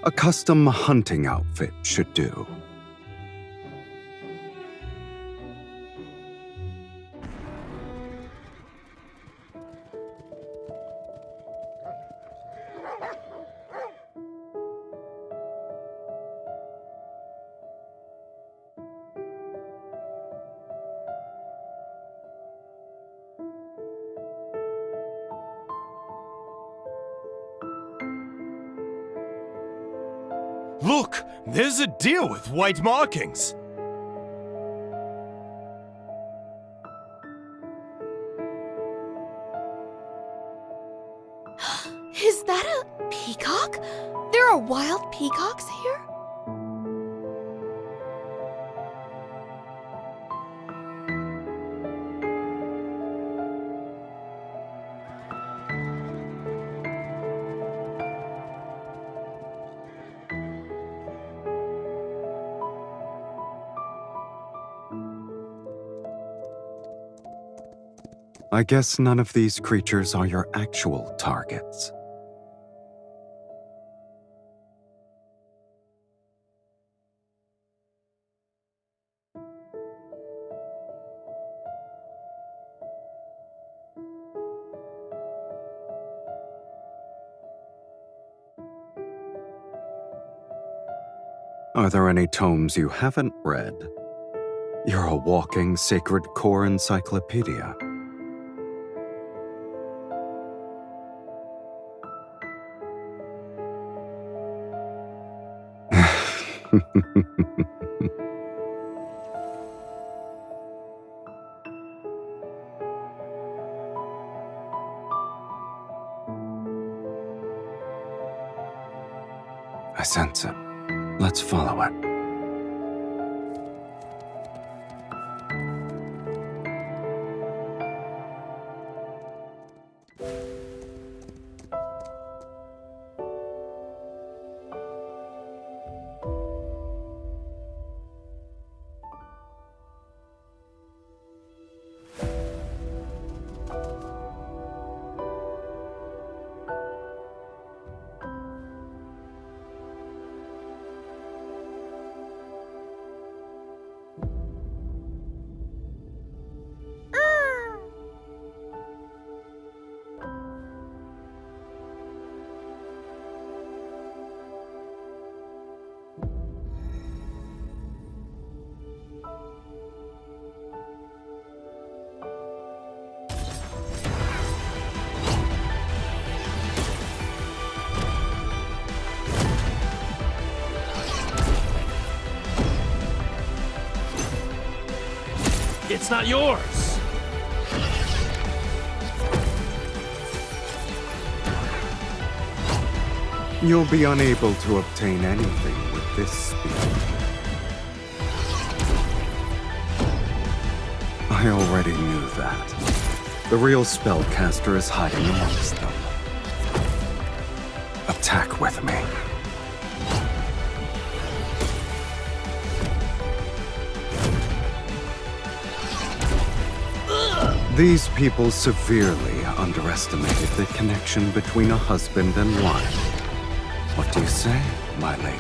A custom hunting outfit should do. Look! There's a deer with white markings! Is that a peacock? There are wild peacocks here? I guess none of these creatures are your actual targets. Are there any tomes you haven't read? You're a walking sacred core encyclopedia. I sense it. Let's follow it. It's not yours! You'll be unable to obtain anything with this speed. I already knew that. The real spellcaster is hiding amongst them. Attack with me. These people severely underestimated the connection between a husband and wife. What do you say, my lady?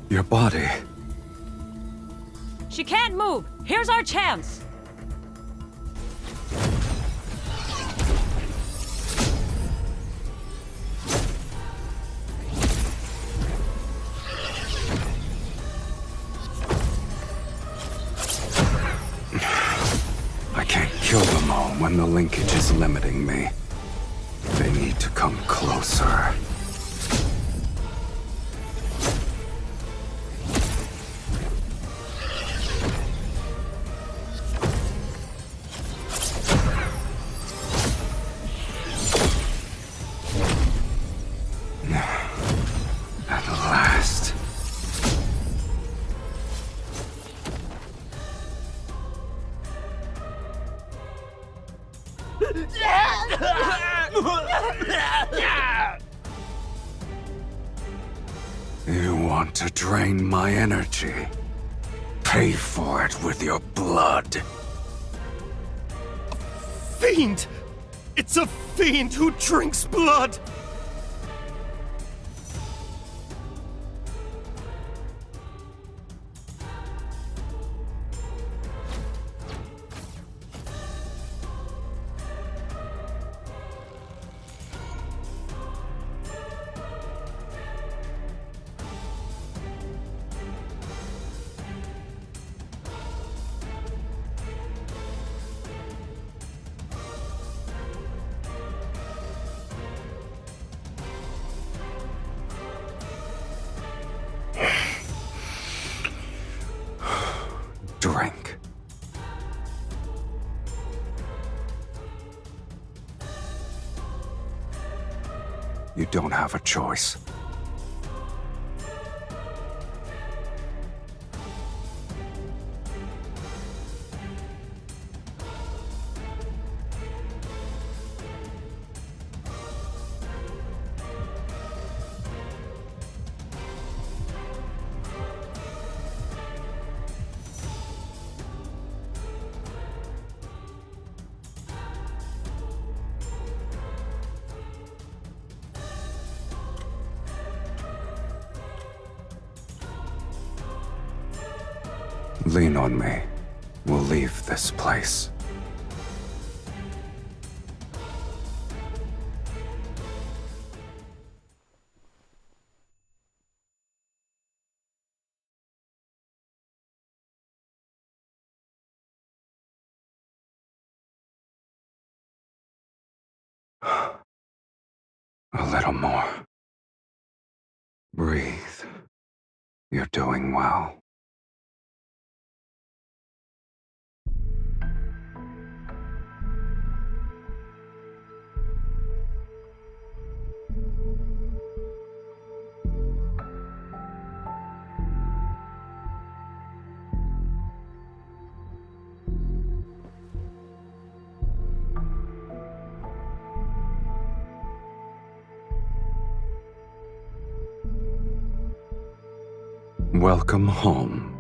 Your body. She can't move! Here's our chance! I can't kill them all when the linkage is limiting me. They need to come closer. At last. You want to drain my energy? Pay for it with your blood. Fiend! It's a fiend who drinks blood! You don't have a choice. Lean on me. We'll leave this place. A little more. Breathe. You're doing well. Welcome home,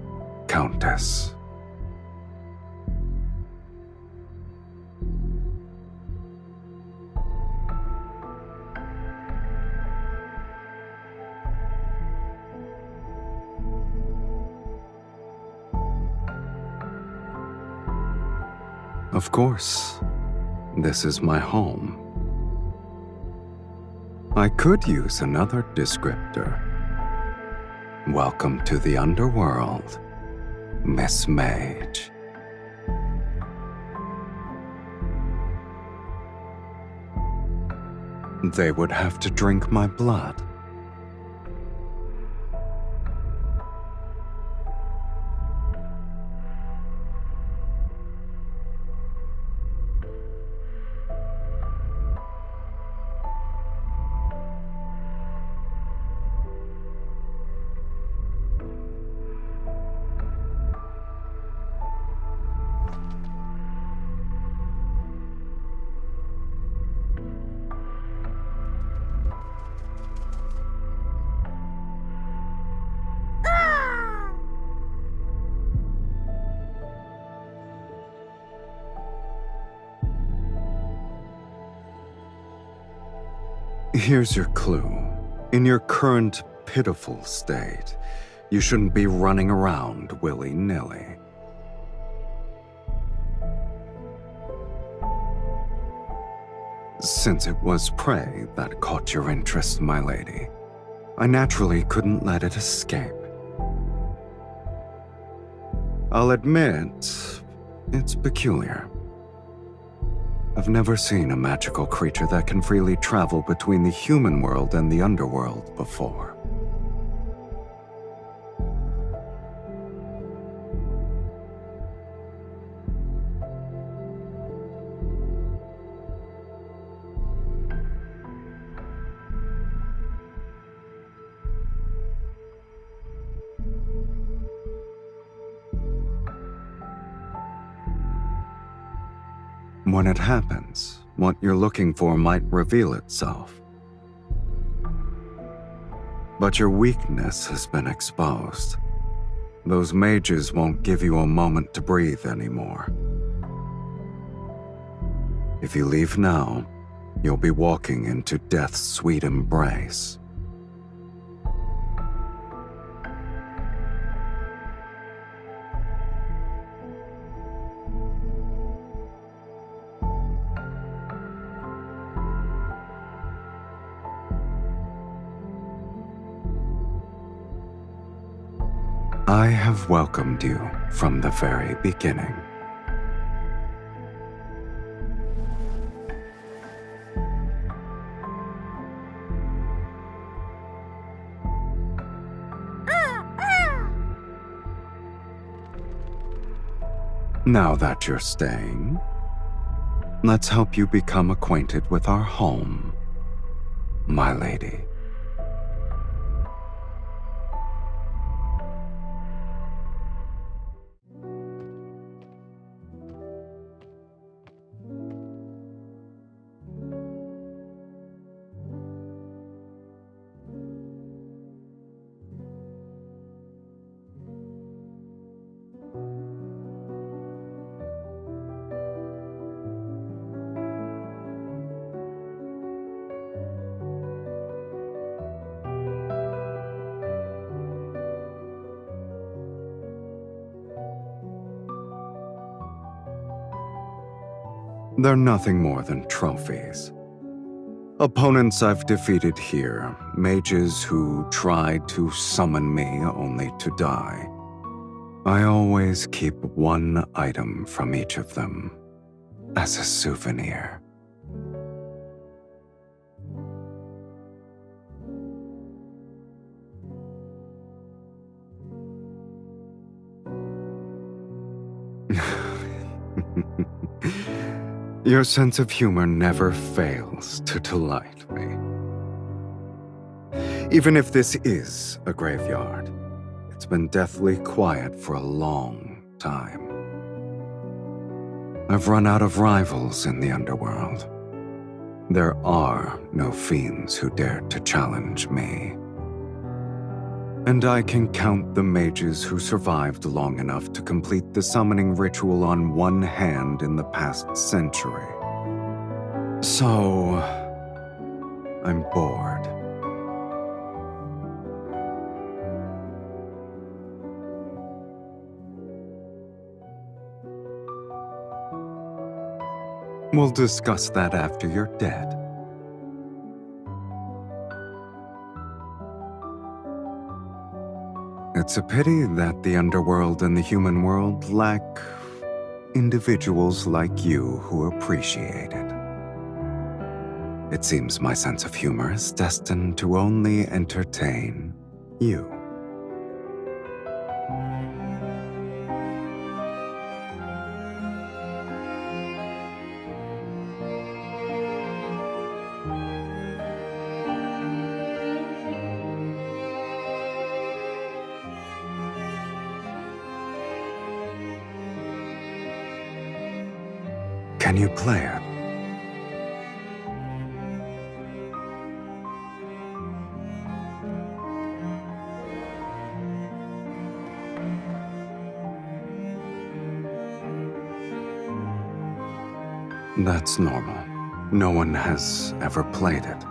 Countess. Of course, this is my home. I could use another descriptor. Welcome to the underworld, Miss Mage. They would have to drink my blood. Here's your clue. In your current pitiful state, you shouldn't be running around willy-nilly. Since it was prey that caught your interest, my lady, I naturally couldn't let it escape. I'll admit, it's peculiar. I've never seen a magical creature that can freely travel between the human world and the underworld before. When it happens, what you're looking for might reveal itself. But your weakness has been exposed. Those mages won't give you a moment to breathe anymore. If you leave now, you'll be walking into death's sweet embrace. I have welcomed you from the very beginning. Now that you're staying, let's help you become acquainted with our home. my lady. They're nothing more than trophies. Opponents I've defeated here, mages who tried to summon me only to die. I always keep one item from each of them as a souvenir. Your sense of humor never fails to delight me. Even if this is a graveyard, it's been deathly quiet for a long time. I've run out of rivals in the underworld. There are no fiends who dare to challenge me. And I can count the mages who survived long enough to complete the summoning ritual on one hand in the past century. So, I'm bored. We'll discuss that after you're dead. It's a pity that the underworld and the human world lack individuals like you who appreciate it. It seems my sense of humor is destined to only entertain you. Can you play it? That's normal. No one has ever played it.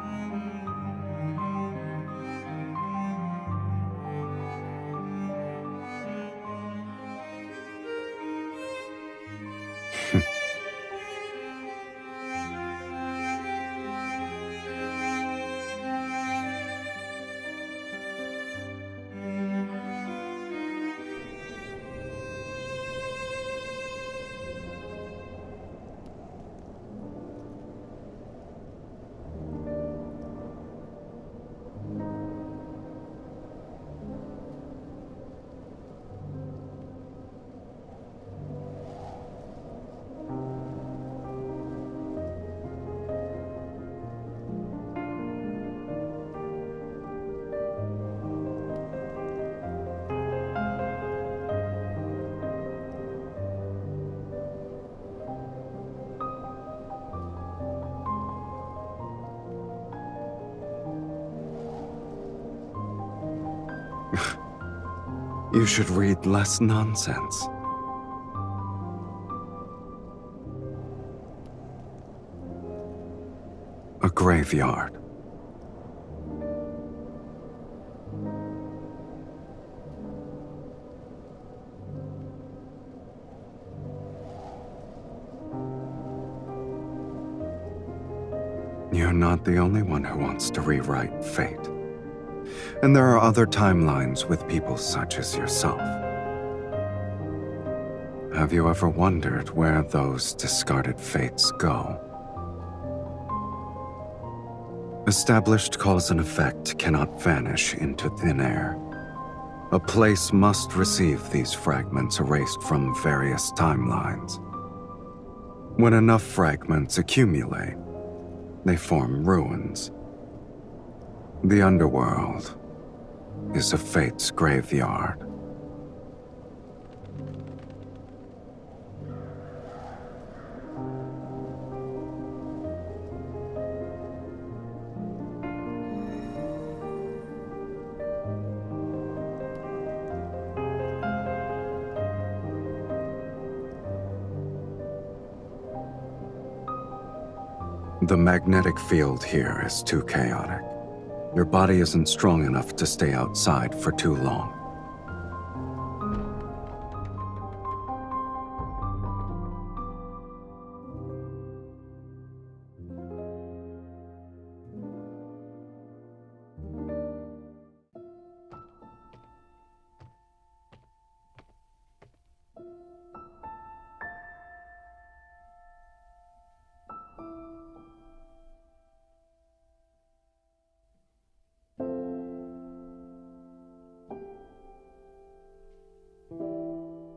You should read less nonsense. A graveyard. You're not the only one who wants to rewrite fate. And there are other timelines with people such as yourself. Have you ever wondered where those discarded fates go? Established cause and effect cannot vanish into thin air. A place must receive these fragments erased from various timelines. When enough fragments accumulate, they form ruins. The underworld is a fate's graveyard. The magnetic field here is too chaotic. Your body isn't strong enough to stay outside for too long.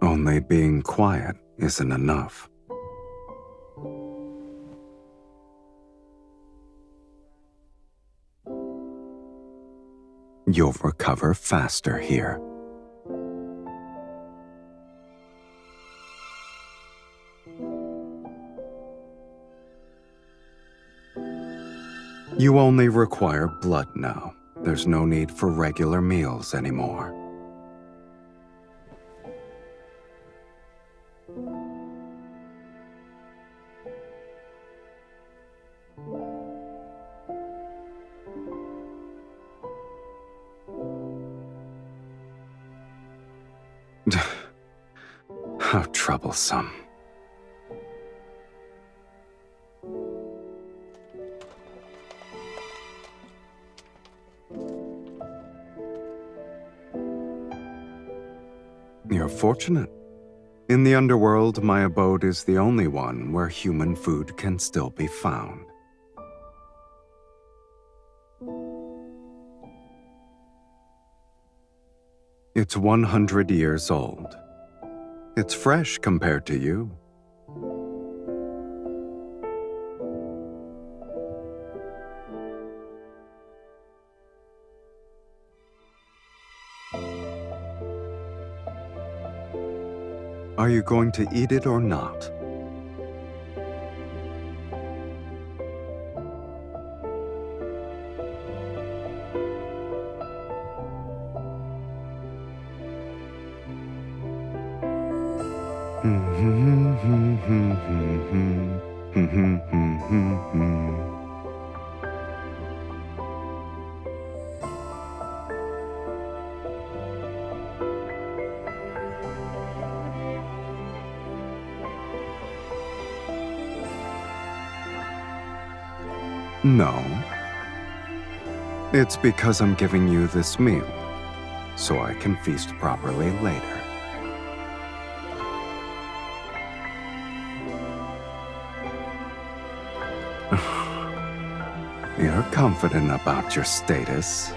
Only being quiet isn't enough. You'll recover faster here. You only require blood now. There's no need for regular meals anymore. How troublesome. You're fortunate. In the underworld, my abode is the only one where human food can still be found. It's 100 years old. It's fresh compared to you. Are you going to eat it or not? No. It's because I'm giving you this meal, so I can feast properly later. You're confident about your status.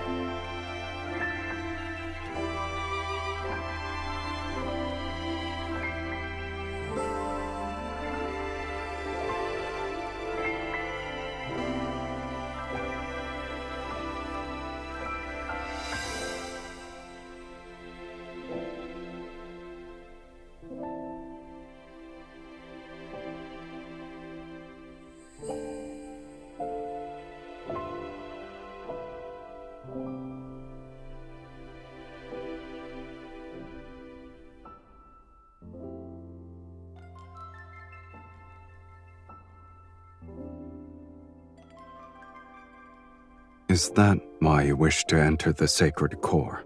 Is that why you wish to enter the sacred core?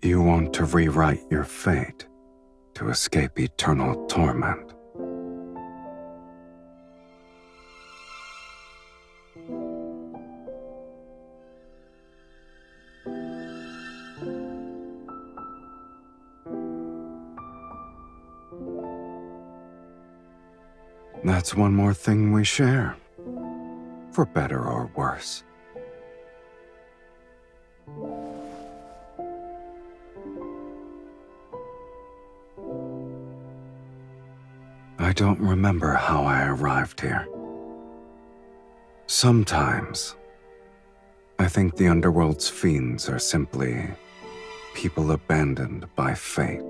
You want to rewrite your fate to escape eternal torment. That's one more thing we share, for better or worse. I don't remember how I arrived here. Sometimes, I think the Underworld's fiends are simply people abandoned by fate.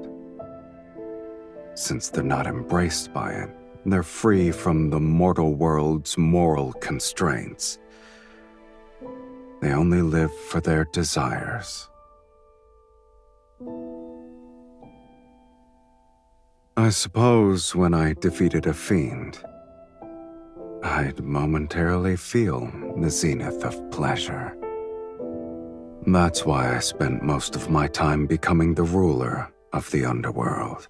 Since they're not embraced by it, they're free from the mortal world's moral constraints. They only live for their desires. I suppose when I defeated a fiend, I'd momentarily feel the zenith of pleasure. That's why I spent most of my time becoming the ruler of the Underworld.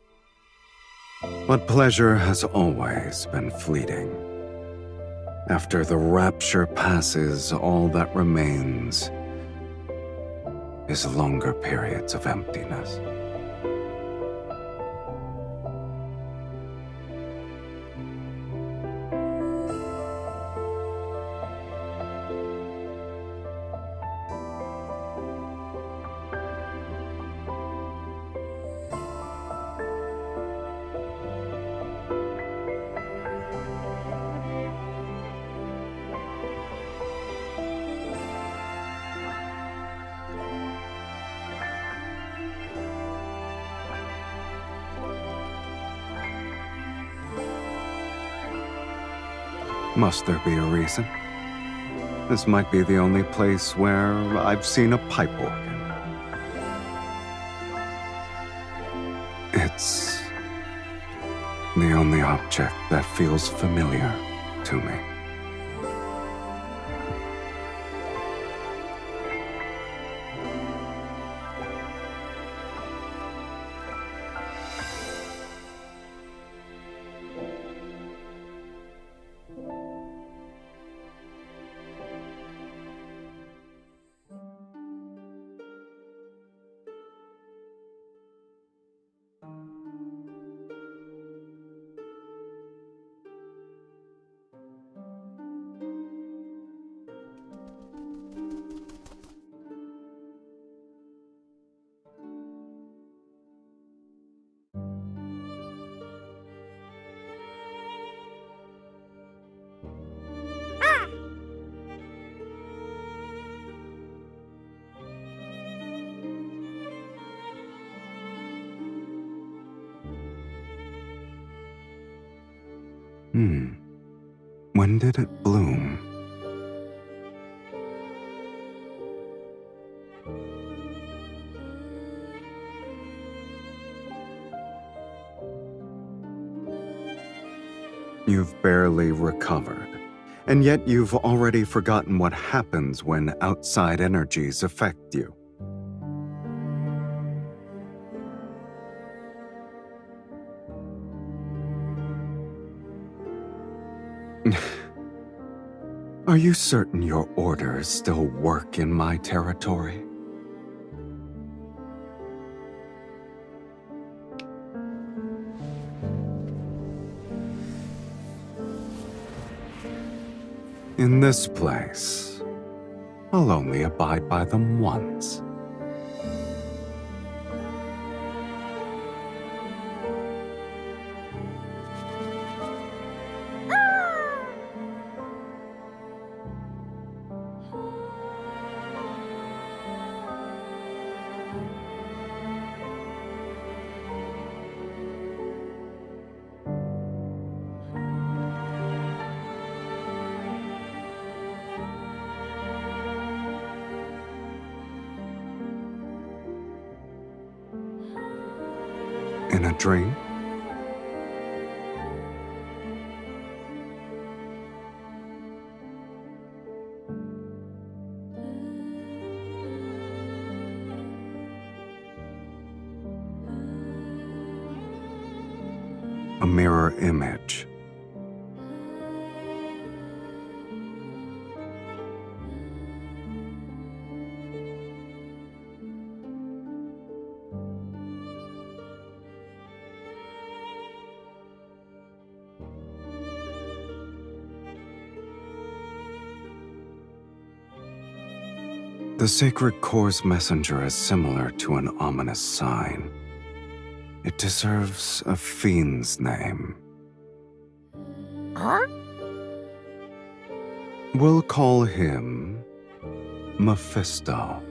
But pleasure has always been fleeting. After the Rapture passes, all that remains is longer periods of emptiness. Must there be a reason? This might be the only place where I've seen a pipe organ. It's the only object that feels familiar to me. When did it bloom? You've barely recovered, and yet you've already forgotten what happens when outside energies affect you. Are you certain your orders still work in my territory? In this place, I'll only abide by them once. In a dream? A mirror image. The sacred core's messenger is similar to an ominous sign. It deserves a fiend's name. Huh? We'll call him Mephisto.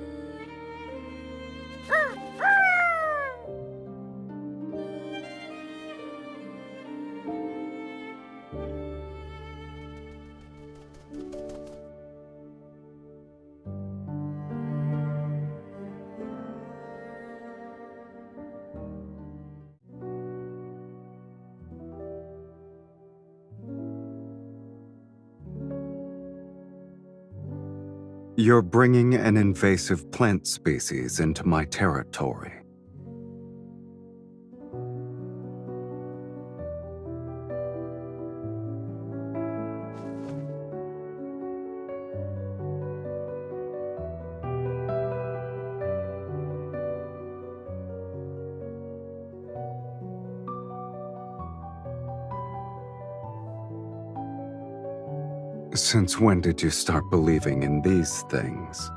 You're bringing an invasive plant species into my territory. Since when did you start believing in these things?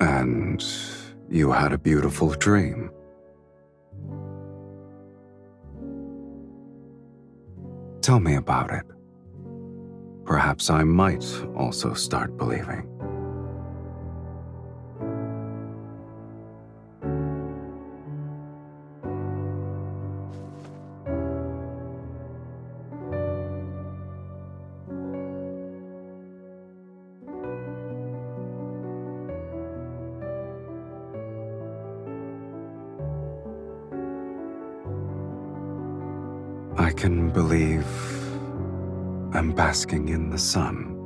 And you had a beautiful dream. Tell me about it. Perhaps I might also start believing. I can believe I'm basking in the sun.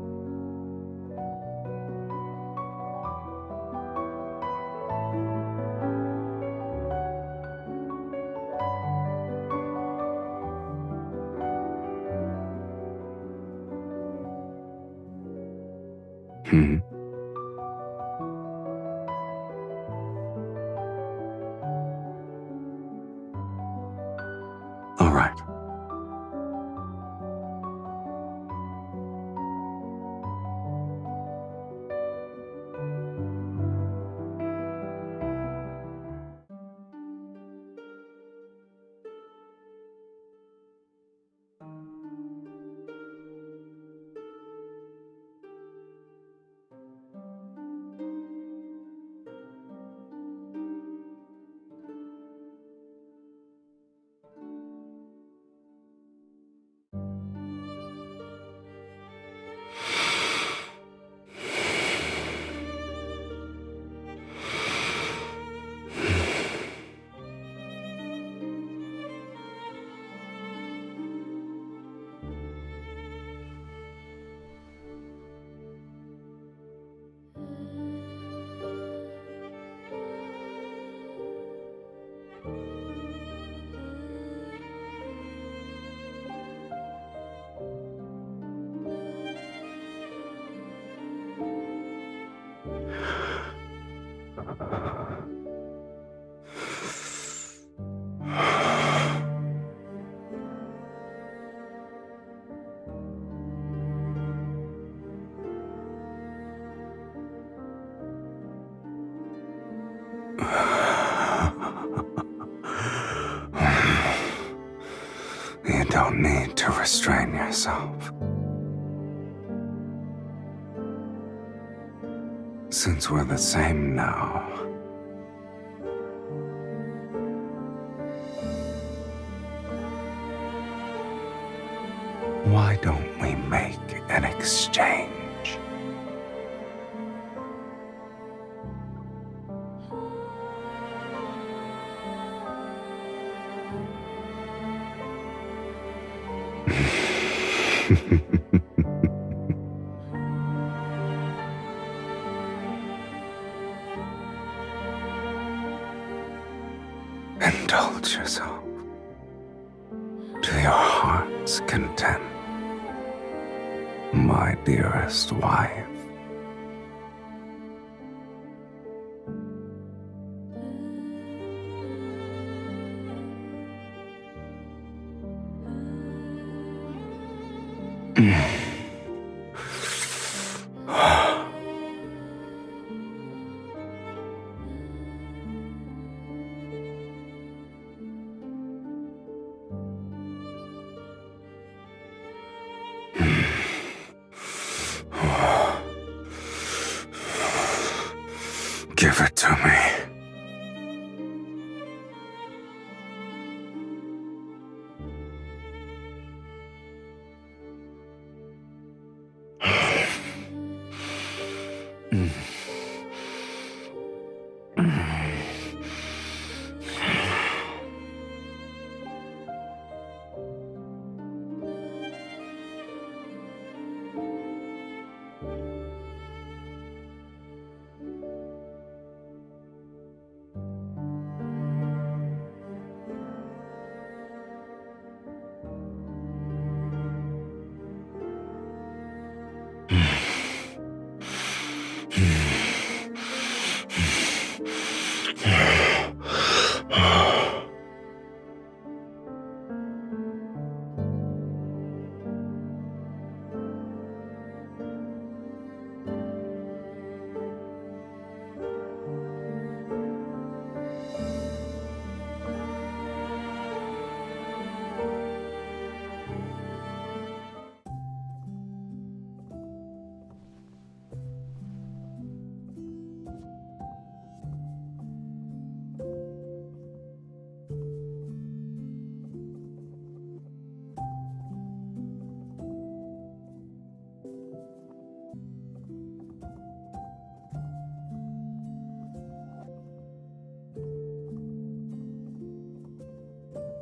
Hmm? All right. You don't need to restrain yourself. Since we're the same now, why don't we make an exchange? Indulge yourself to your heart's content, my dearest wife. Give it to me.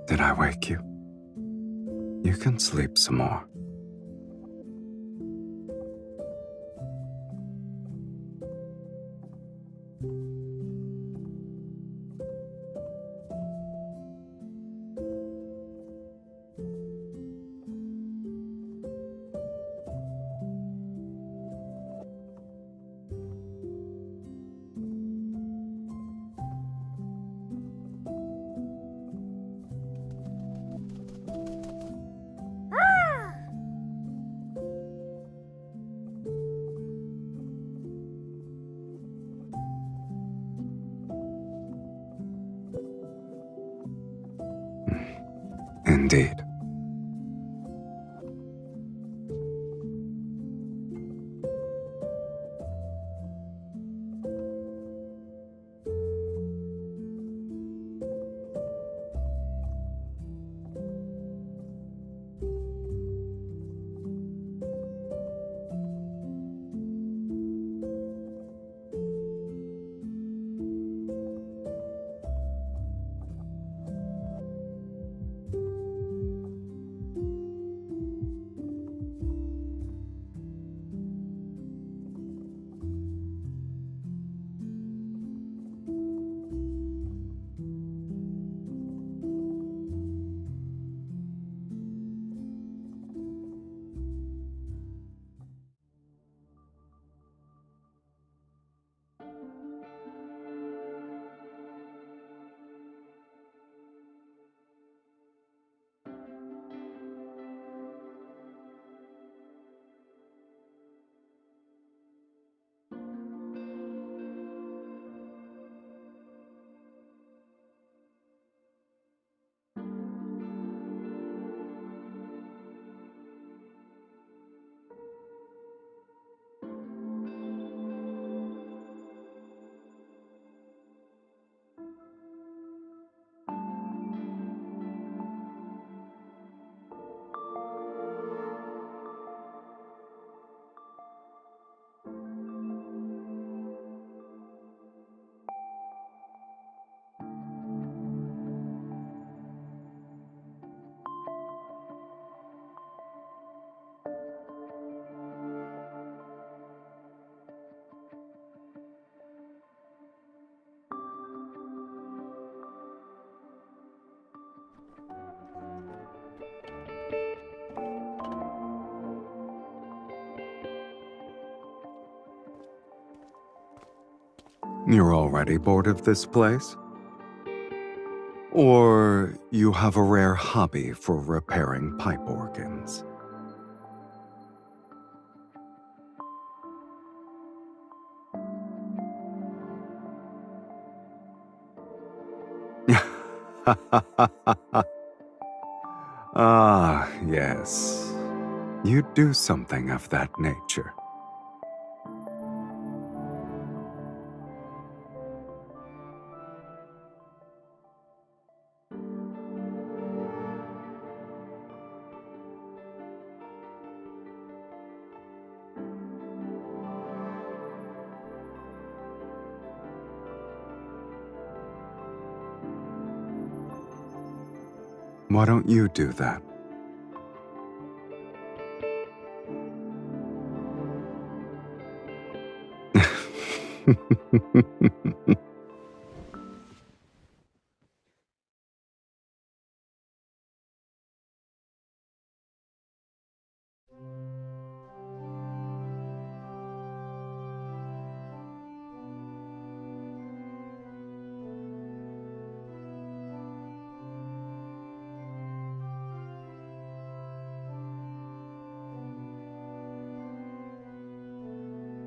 Did I wake you? You can sleep some more. Indeed. You're already bored of this place? Or you have a rare hobby for repairing pipe organs? Ah, yes. You do something of that nature. Why don't you do that?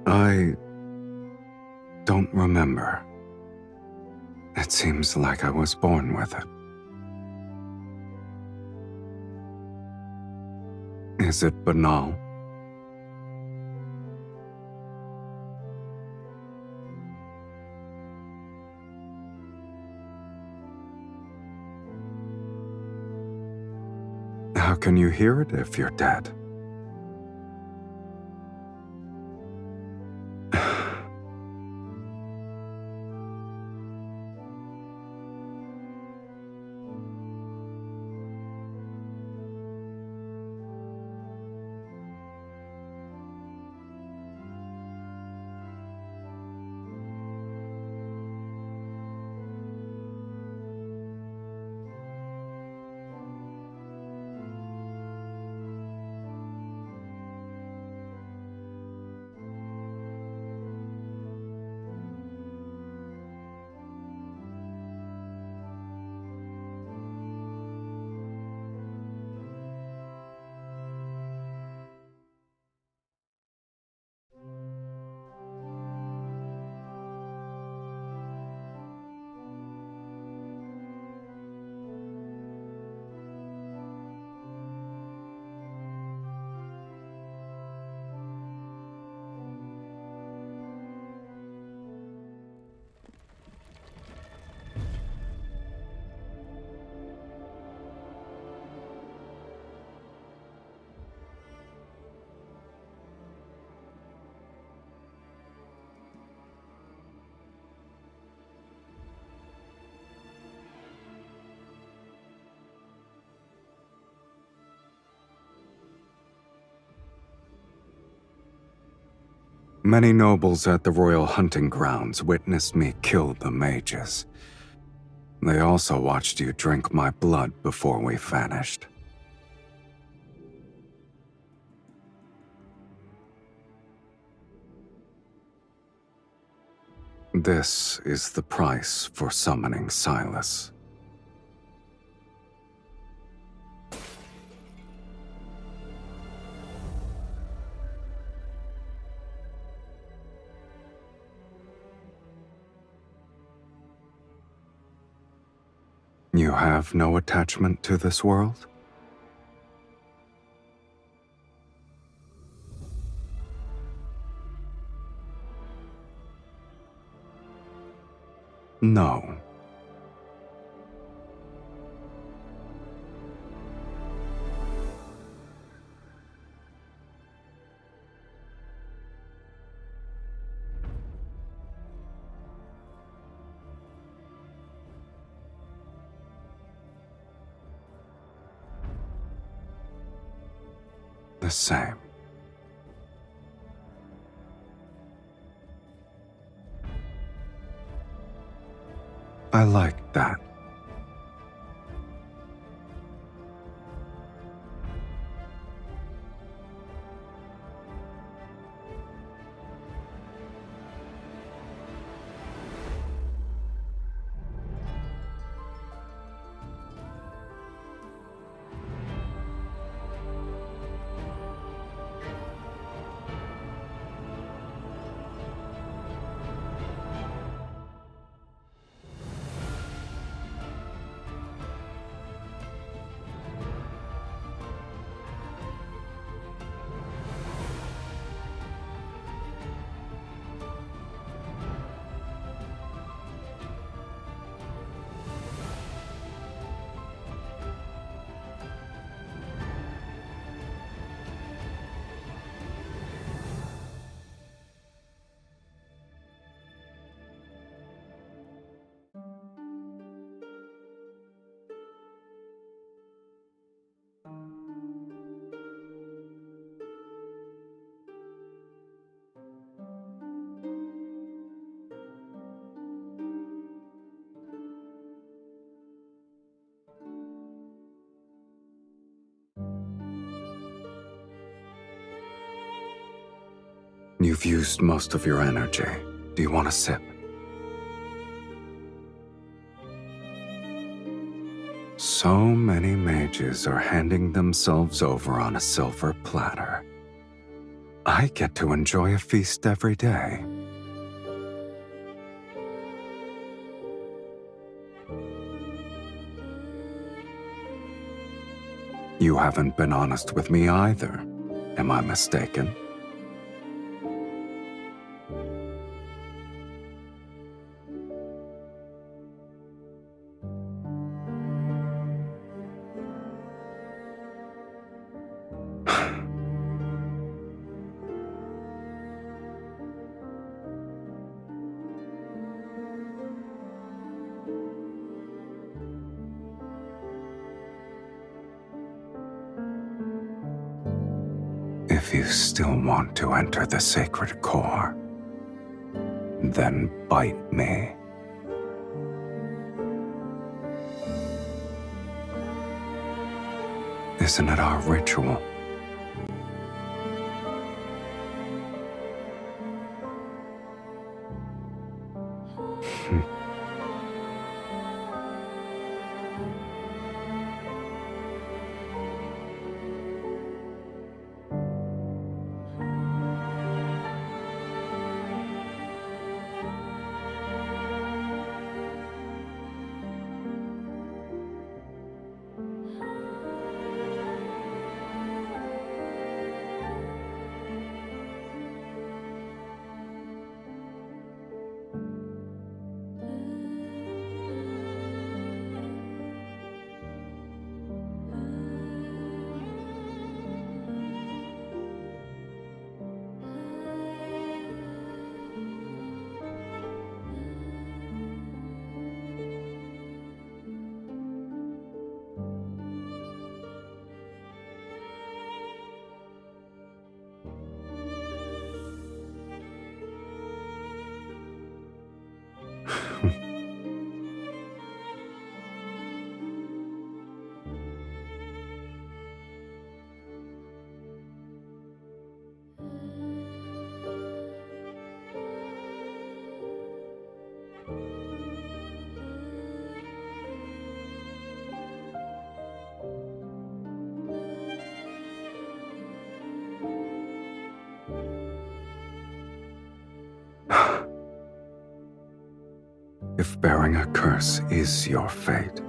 I don't remember. It seems like I was born with it. Is it banal? How can you hear it if you're dead? Many nobles at the royal hunting grounds witnessed me kill the mages. They also watched you drink my blood before we vanished. This is the price for summoning Sylus. You have no attachment to this world? No. The same. I like that. You've used most of your energy. Do you want a sip? So many mages are handing themselves over on a silver platter. I get to enjoy a feast every day. You haven't been honest with me either. Am I mistaken? If you still want to enter the sacred core, then bite me. Isn't it our ritual? If bearing a curse is your fate,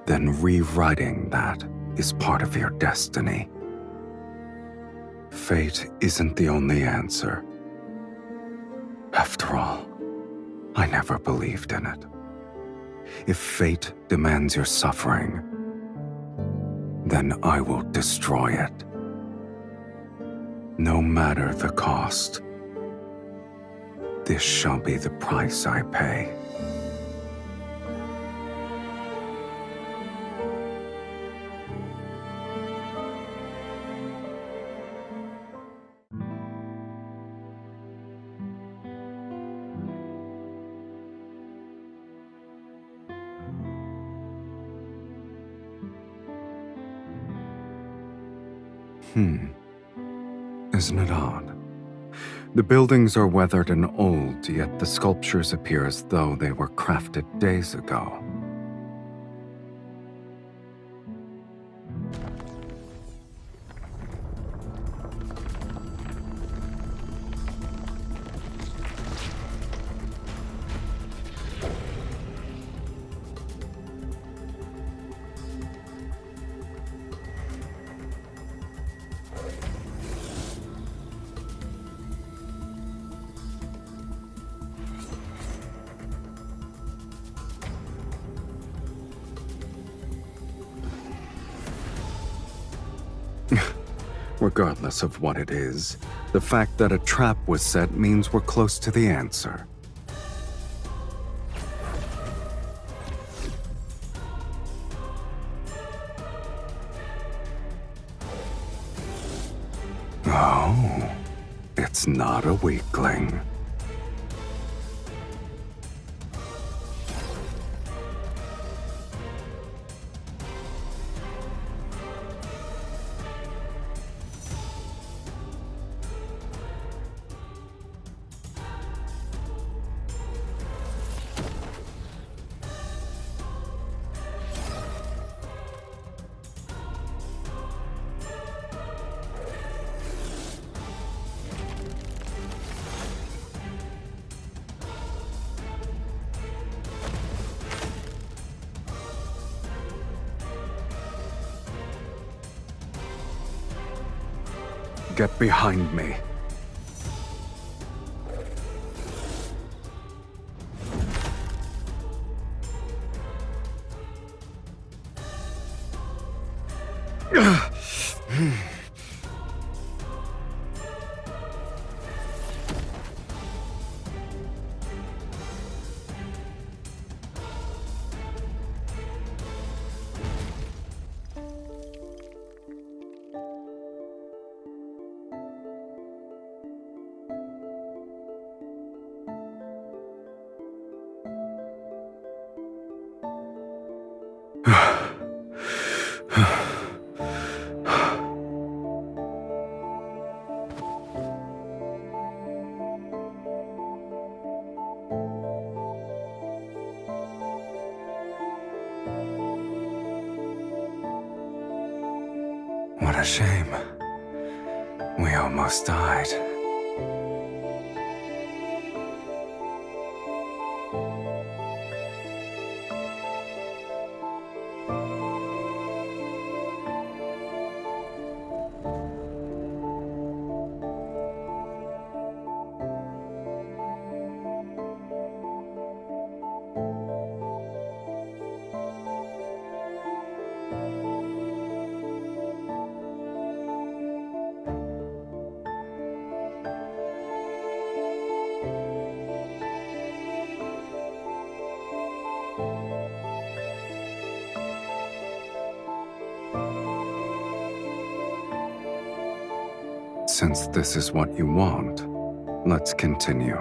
then rewriting that is part of your destiny. Fate isn't the only answer. After all, I never believed in it. If fate demands your suffering, then I will destroy it. No matter the cost. This shall be the price I pay. Isn't it odd? The buildings are weathered and old, yet the sculptures appear as though they were crafted days ago. Regardless of what it is, the fact that a trap was set means we're close to the answer. Oh, it's not a weakling. get behind me. What a shame. We almost died. Since this is what you want, let's continue.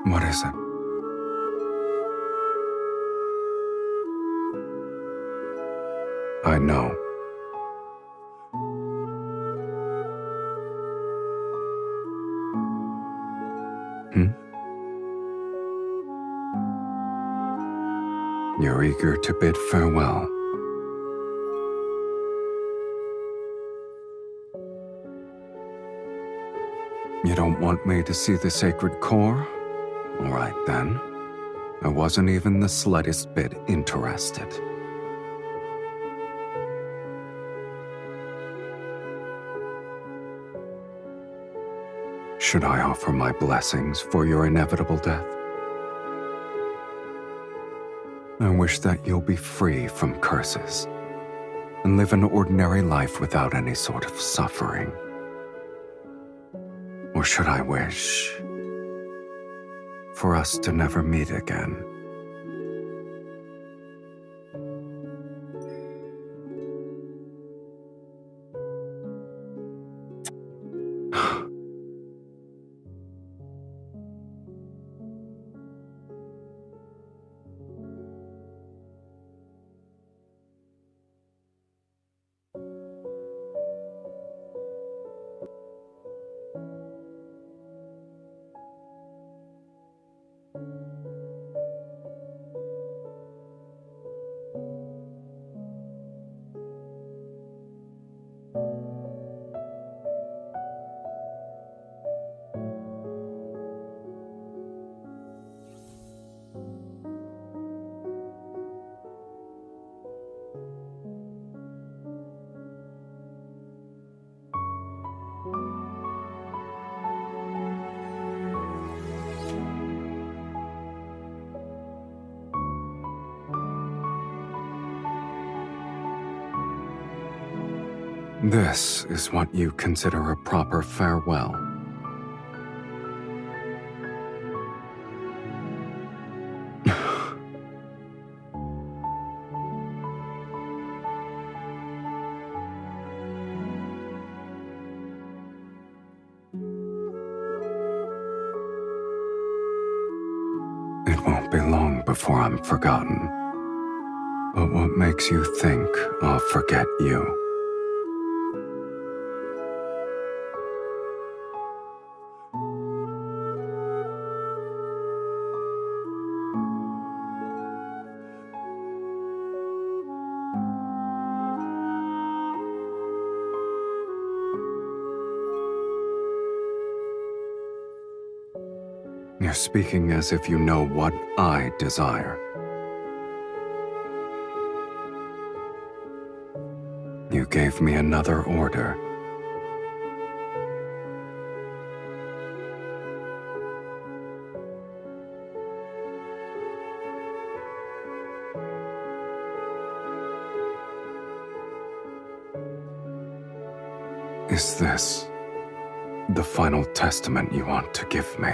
What is it? I know. You're eager to bid farewell. You don't want me to see the sacred core? All right, then. I wasn't even the slightest bit interested. Should I offer my blessings for your inevitable death? I wish that you'll be free from curses and live an ordinary life without any sort of suffering. Or should I wish for us to never meet again? This is what you consider a proper farewell. It won't be long before I'm forgotten. But what makes you think I'll forget you? You're speaking as if you know what I desire. You gave me another order. Is this the final testament you want to give me?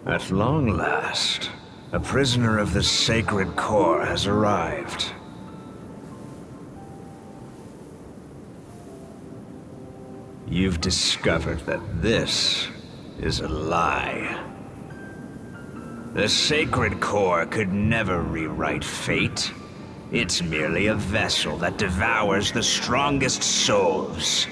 At long last, a prisoner of the Sacred Core has arrived. You've discovered that this is a lie. The Sacred Core could never rewrite fate. It's merely a vessel that devours the strongest souls.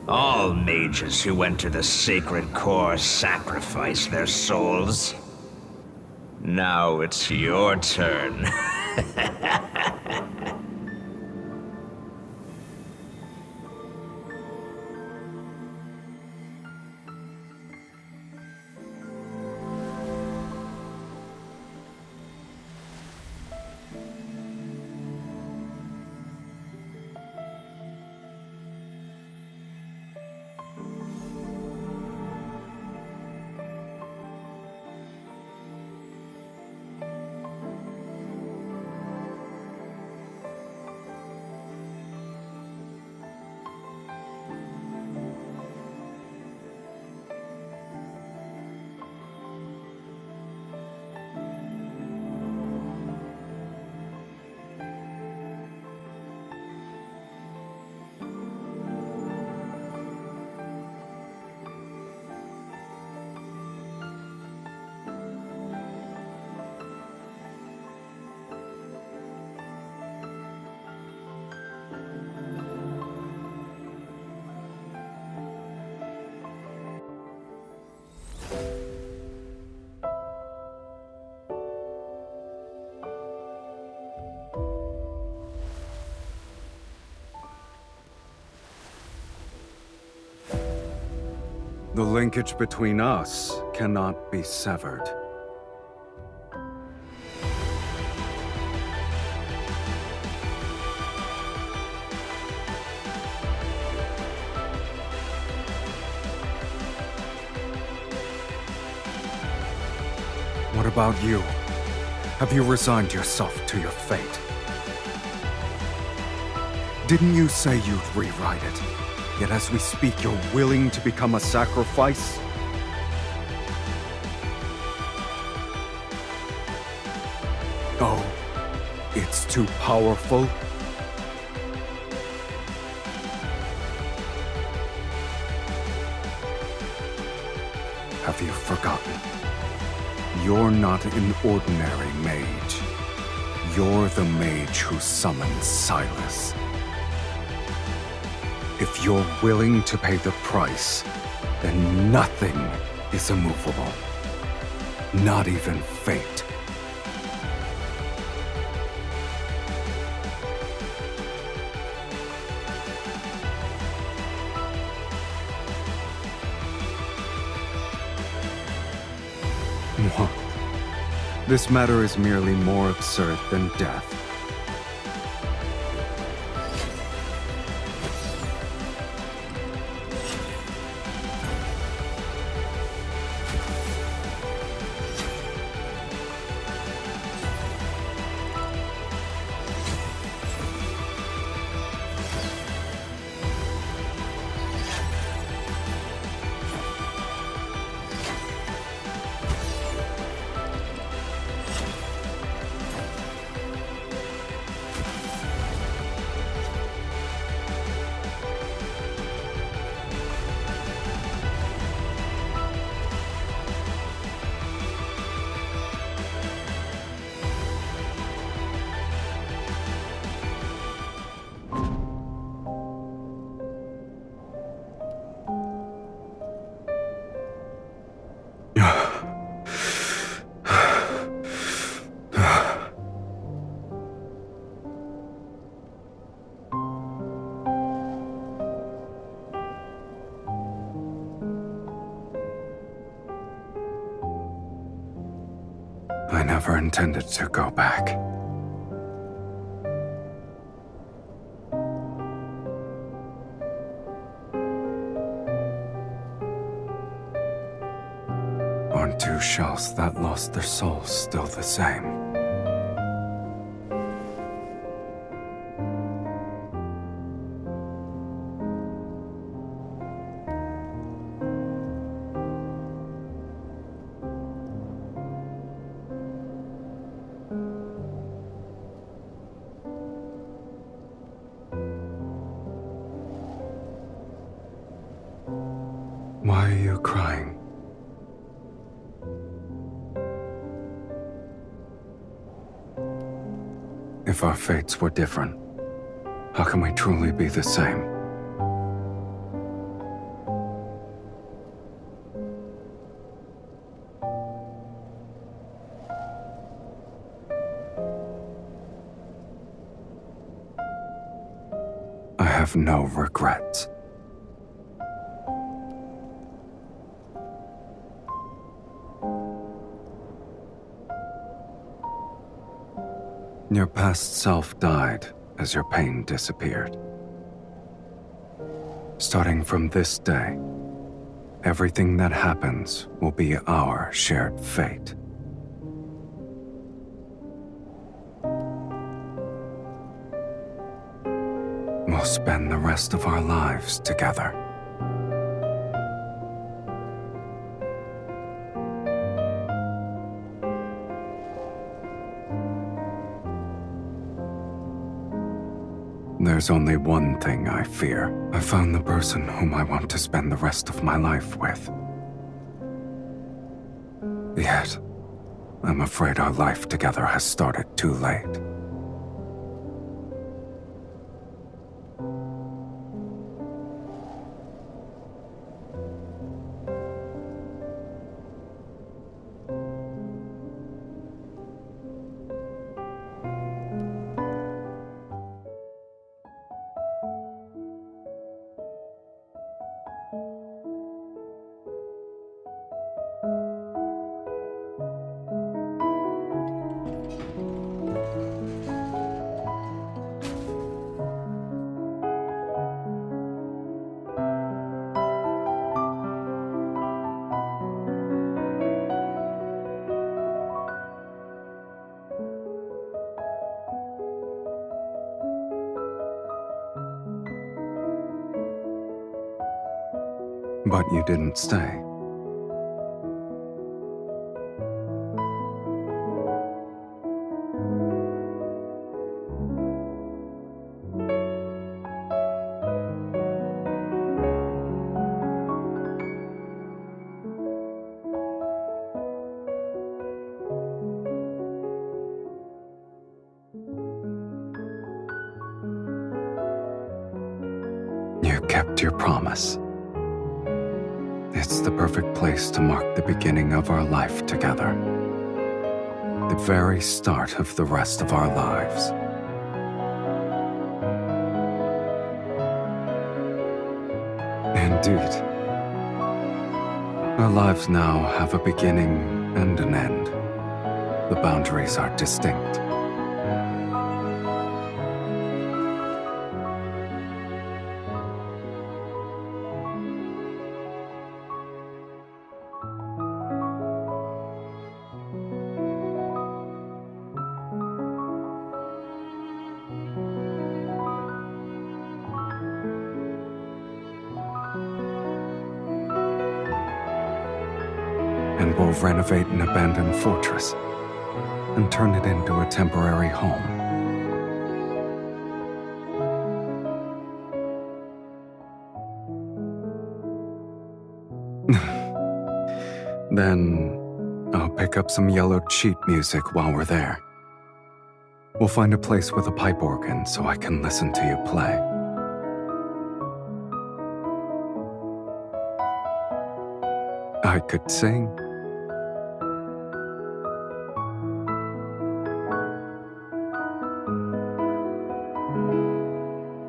All mages who enter the Sacred Core sacrifice their souls. Now it's your turn. The linkage between us cannot be severed. What about you? Have you resigned yourself to your fate? Didn't you say you'd rewrite it? Yet as we speak, you're willing to become a sacrifice? Oh, it's too powerful? Have you forgotten? You're not an ordinary mage. You're the mage who summoned Sylus. If you're willing to pay the price, then nothing is immovable. Not even fate. What? This matter is merely more absurd than death. I never intended to go back. Aren't two shells that lost their souls still the same? Why are you crying? If our fates were different, how can we truly be the same? I have no regrets. Your past self died as your pain disappeared. Starting from this day, everything that happens will be our shared fate. We'll spend the rest of our lives together. There's only one thing I fear. I found the person whom I want to spend the rest of my life with. Yet, I'm afraid our life together has started too late. But you didn't stay. You kept your promise. It's the perfect place to mark the beginning of our life together. The very start of the rest of our lives. Indeed. Our lives now have a beginning and an end. The boundaries are distinct. And we'll renovate an abandoned fortress and turn it into a temporary home. Then I'll pick up some yellow cheat music while we're there. We'll find a place with a pipe organ so I can listen to you play. I could sing.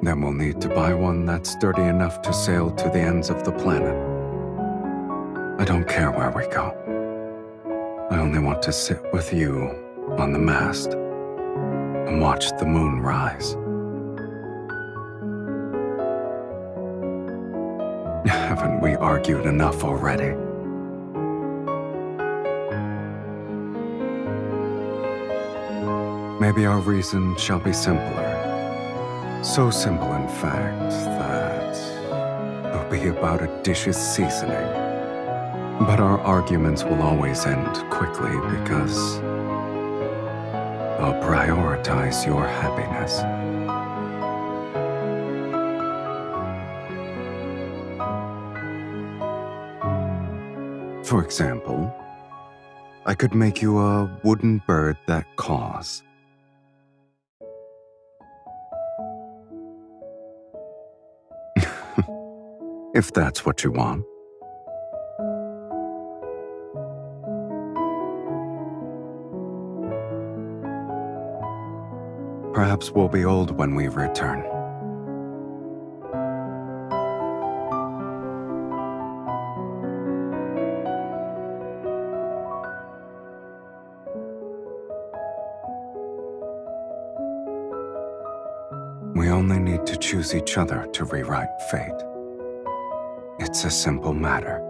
Then we'll need to buy one that's sturdy enough to sail to the ends of the planet. I don't care where we go. I only want to sit with you on the mast and watch the moon rise. Haven't we argued enough already? Maybe our reason shall be simpler. So simple, in fact, that it'll be about a dish's seasoning. But our arguments will always end quickly because I'll prioritize your happiness. For example, I could make you a wooden bird that caws. If that's what you want. Perhaps we'll be old when we return. We only need to choose each other to rewrite fate. It's a simple matter.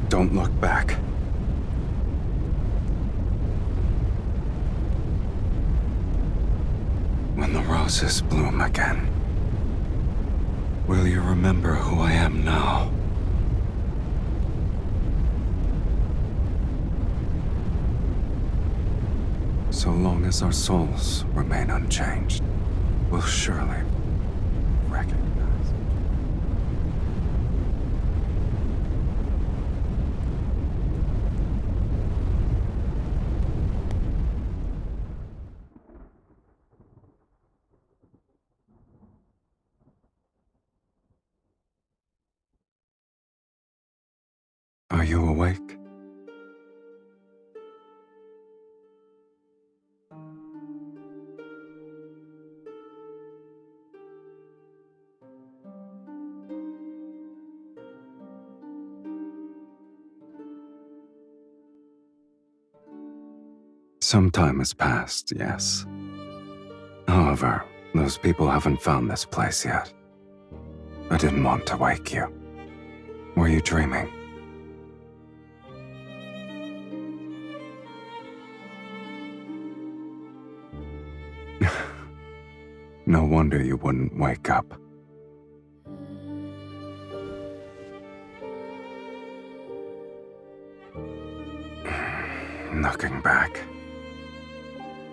Don't look back. When the roses bloom again, will you remember who I am now? So long as our souls remain unchanged, we'll surely recognize. Are you awake? Some time has passed, yes. However, those people haven't found this place yet. I didn't want to wake you. Were you dreaming? No wonder you wouldn't wake up. Looking back,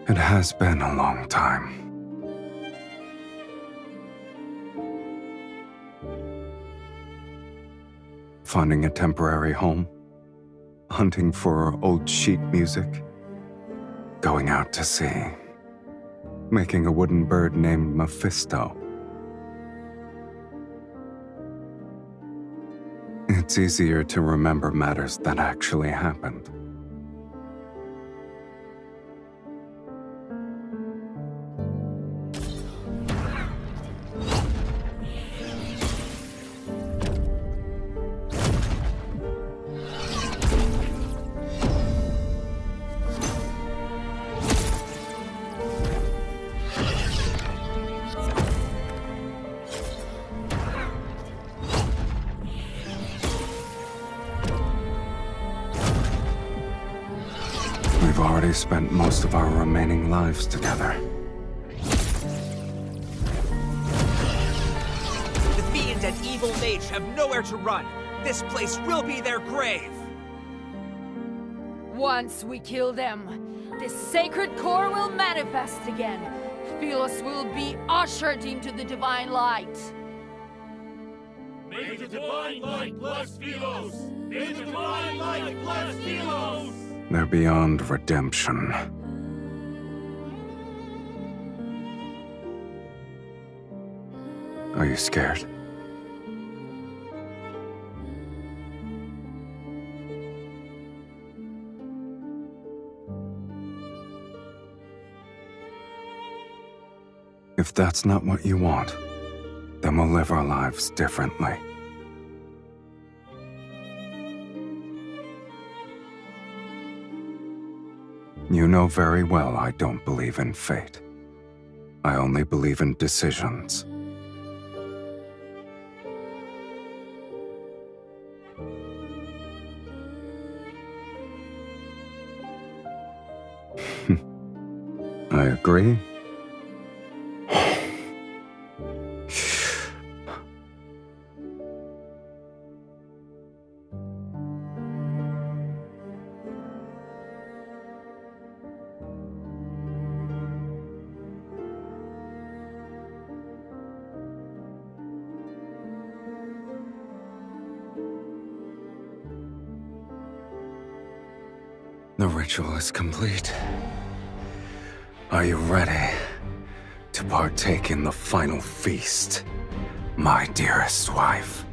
it has been a long time. Finding a temporary home, hunting for old sheet music, going out to sea, making a wooden bird named Mephisto. It's easier to remember matters that actually happened. We've already spent most of our remaining lives together. The fiend and evil mage have nowhere to run. This place will be their grave. Once we kill them, this sacred core will manifest again. Sylus will be ushered into the divine light. May the divine light bless Sylus! May the divine light bless Sylus! They're beyond redemption. Are you scared? If that's not what you want, then we'll live our lives differently. You know very well I don't believe in fate. I only believe in decisions. I agree. The ritual is complete. Are you ready to partake in the final feast, my dearest wife?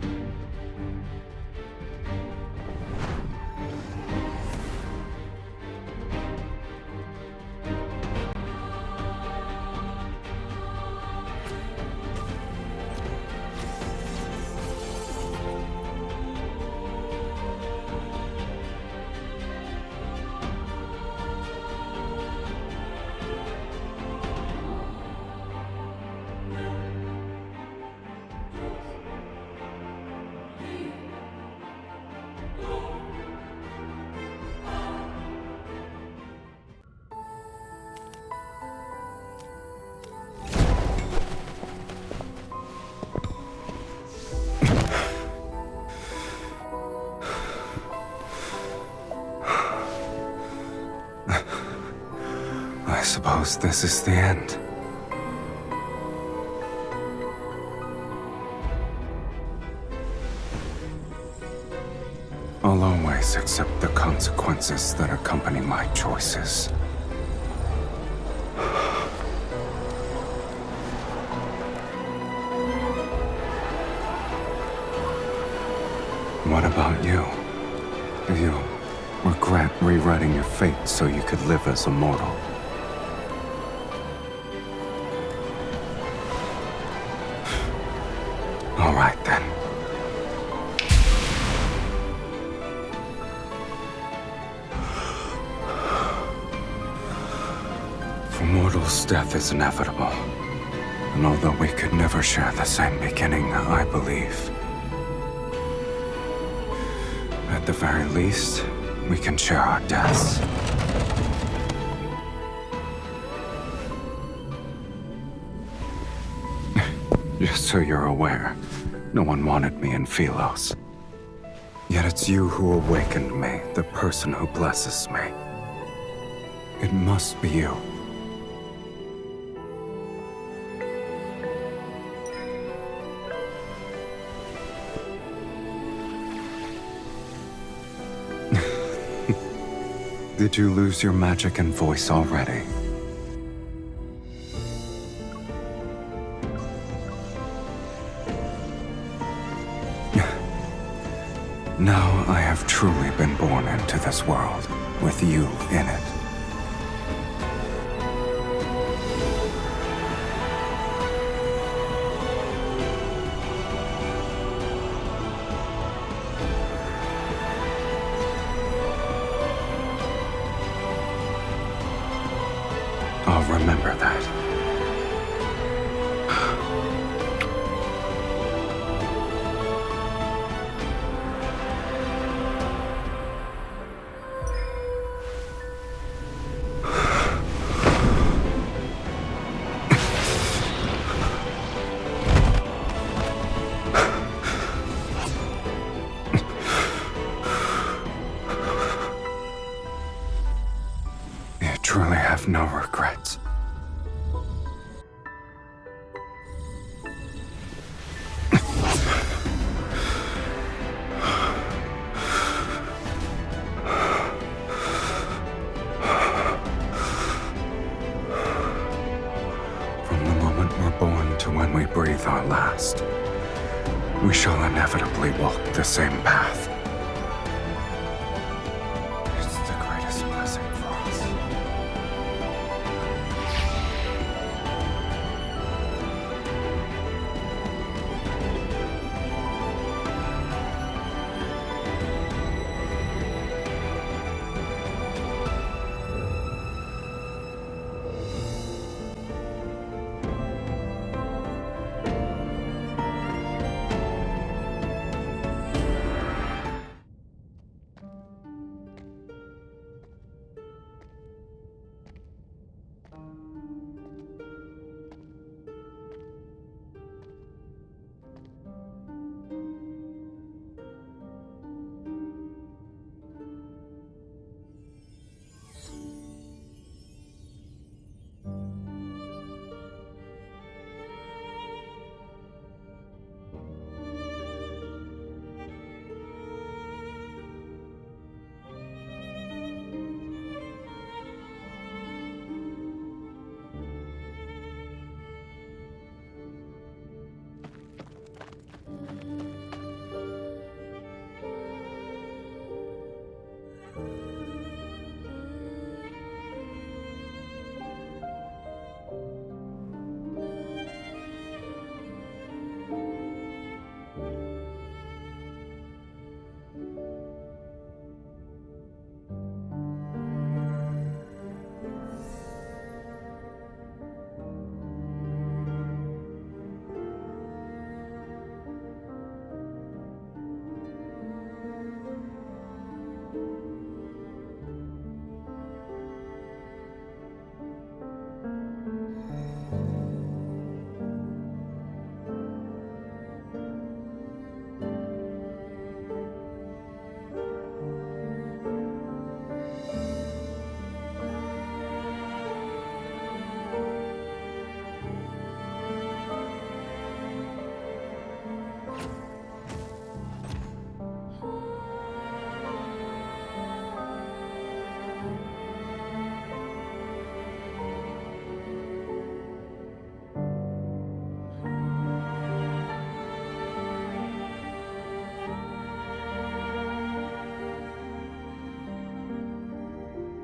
I suppose this is the end. I'll always accept the consequences that accompany my choices. What about you? Do you regret rewriting your fate so you could live as a mortal? All right then. For mortals, death is inevitable. And although we could never share the same beginning, I believe, at the very least, we can share our deaths. Just so you're aware, no one wanted me in Sylus. Yet it's you who awakened me, the person who blesses me. It must be you. Did you lose your magic and voice already? Now I have truly been born into this world, with you in it. I'll remember that. You truly have no regrets. From the moment we're born to when we breathe our last, we shall inevitably walk the same path. It's the greatest blessing for us.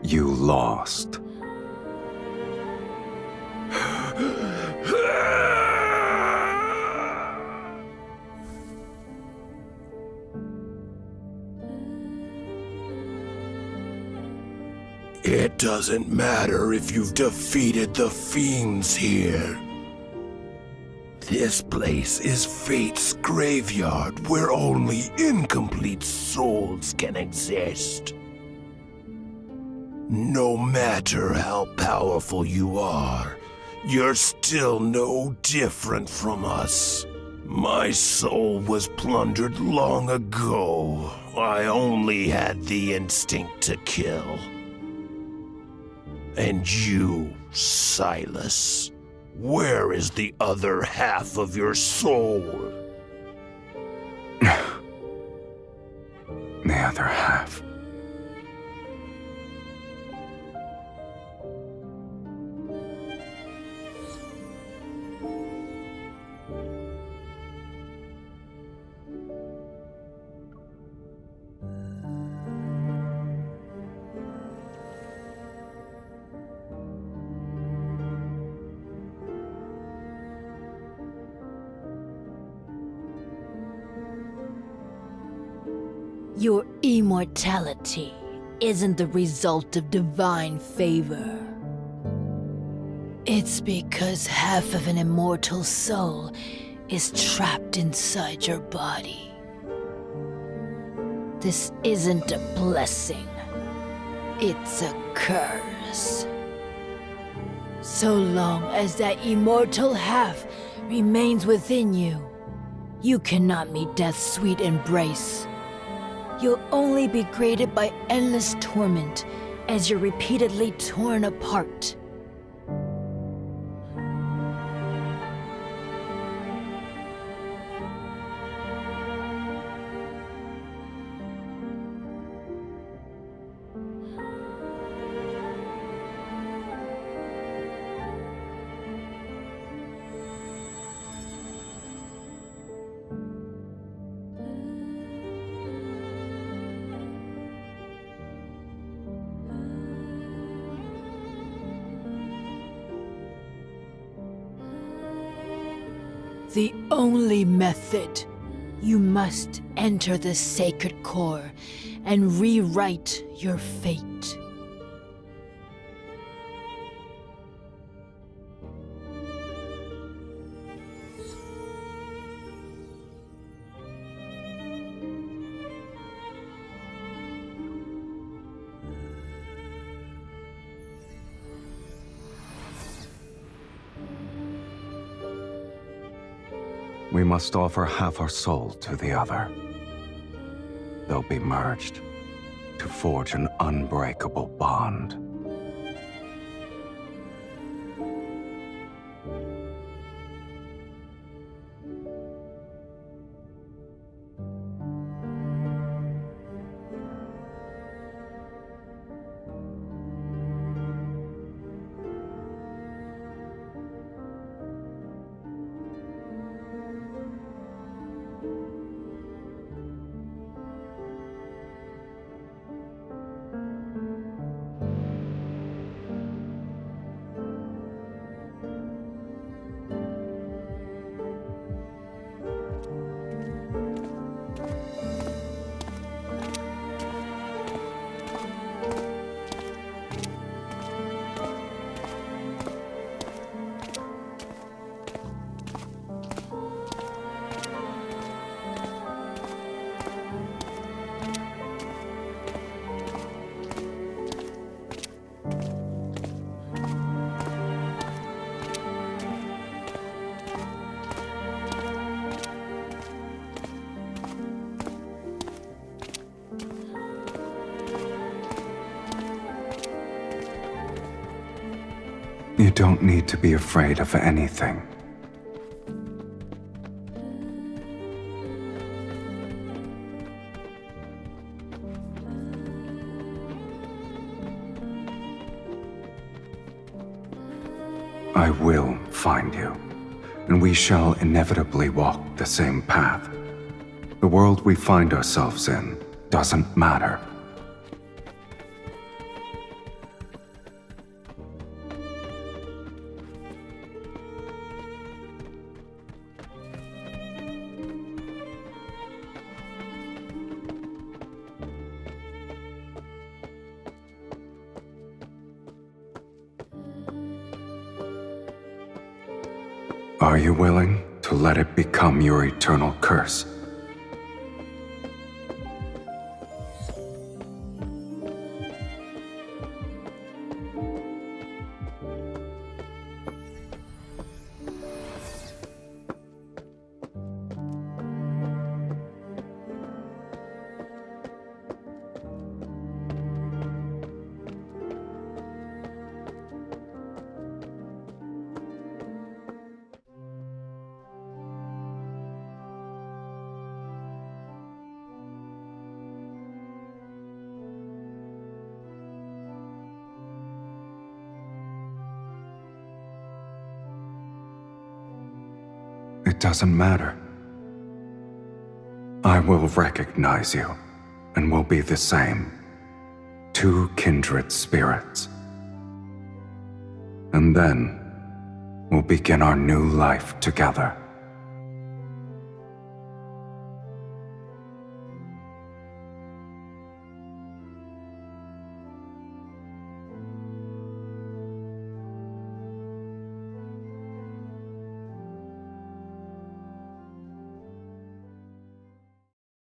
you lost. It doesn't matter if you've defeated the fiends here. This place is Fate's graveyard where only incomplete souls can exist. No matter how powerful you are, you're still no different from us. My soul was plundered long ago. I only had the instinct to kill. And you, Sylus, where is the other half of your soul? The other half. Your immortality isn't the result of divine favor. It's because half of an immortal soul is trapped inside your body. This isn't a blessing. It's a curse. So long as that immortal half remains within you, you cannot meet death's sweet embrace. You'll only be greeted by endless torment as you're repeatedly torn apart. The only method. You must enter the sacred core and rewrite your fate. We must offer half our soul to the other. They'll be merged to forge an unbreakable bond. You don't need to be afraid of anything. I will find you, and we shall inevitably walk the same path. The world we find ourselves in doesn't matter. Are you willing to let it become your eternal curse? It doesn't matter. I will recognize you, and will be the same. Two kindred spirits. And then, we'll begin our new life together.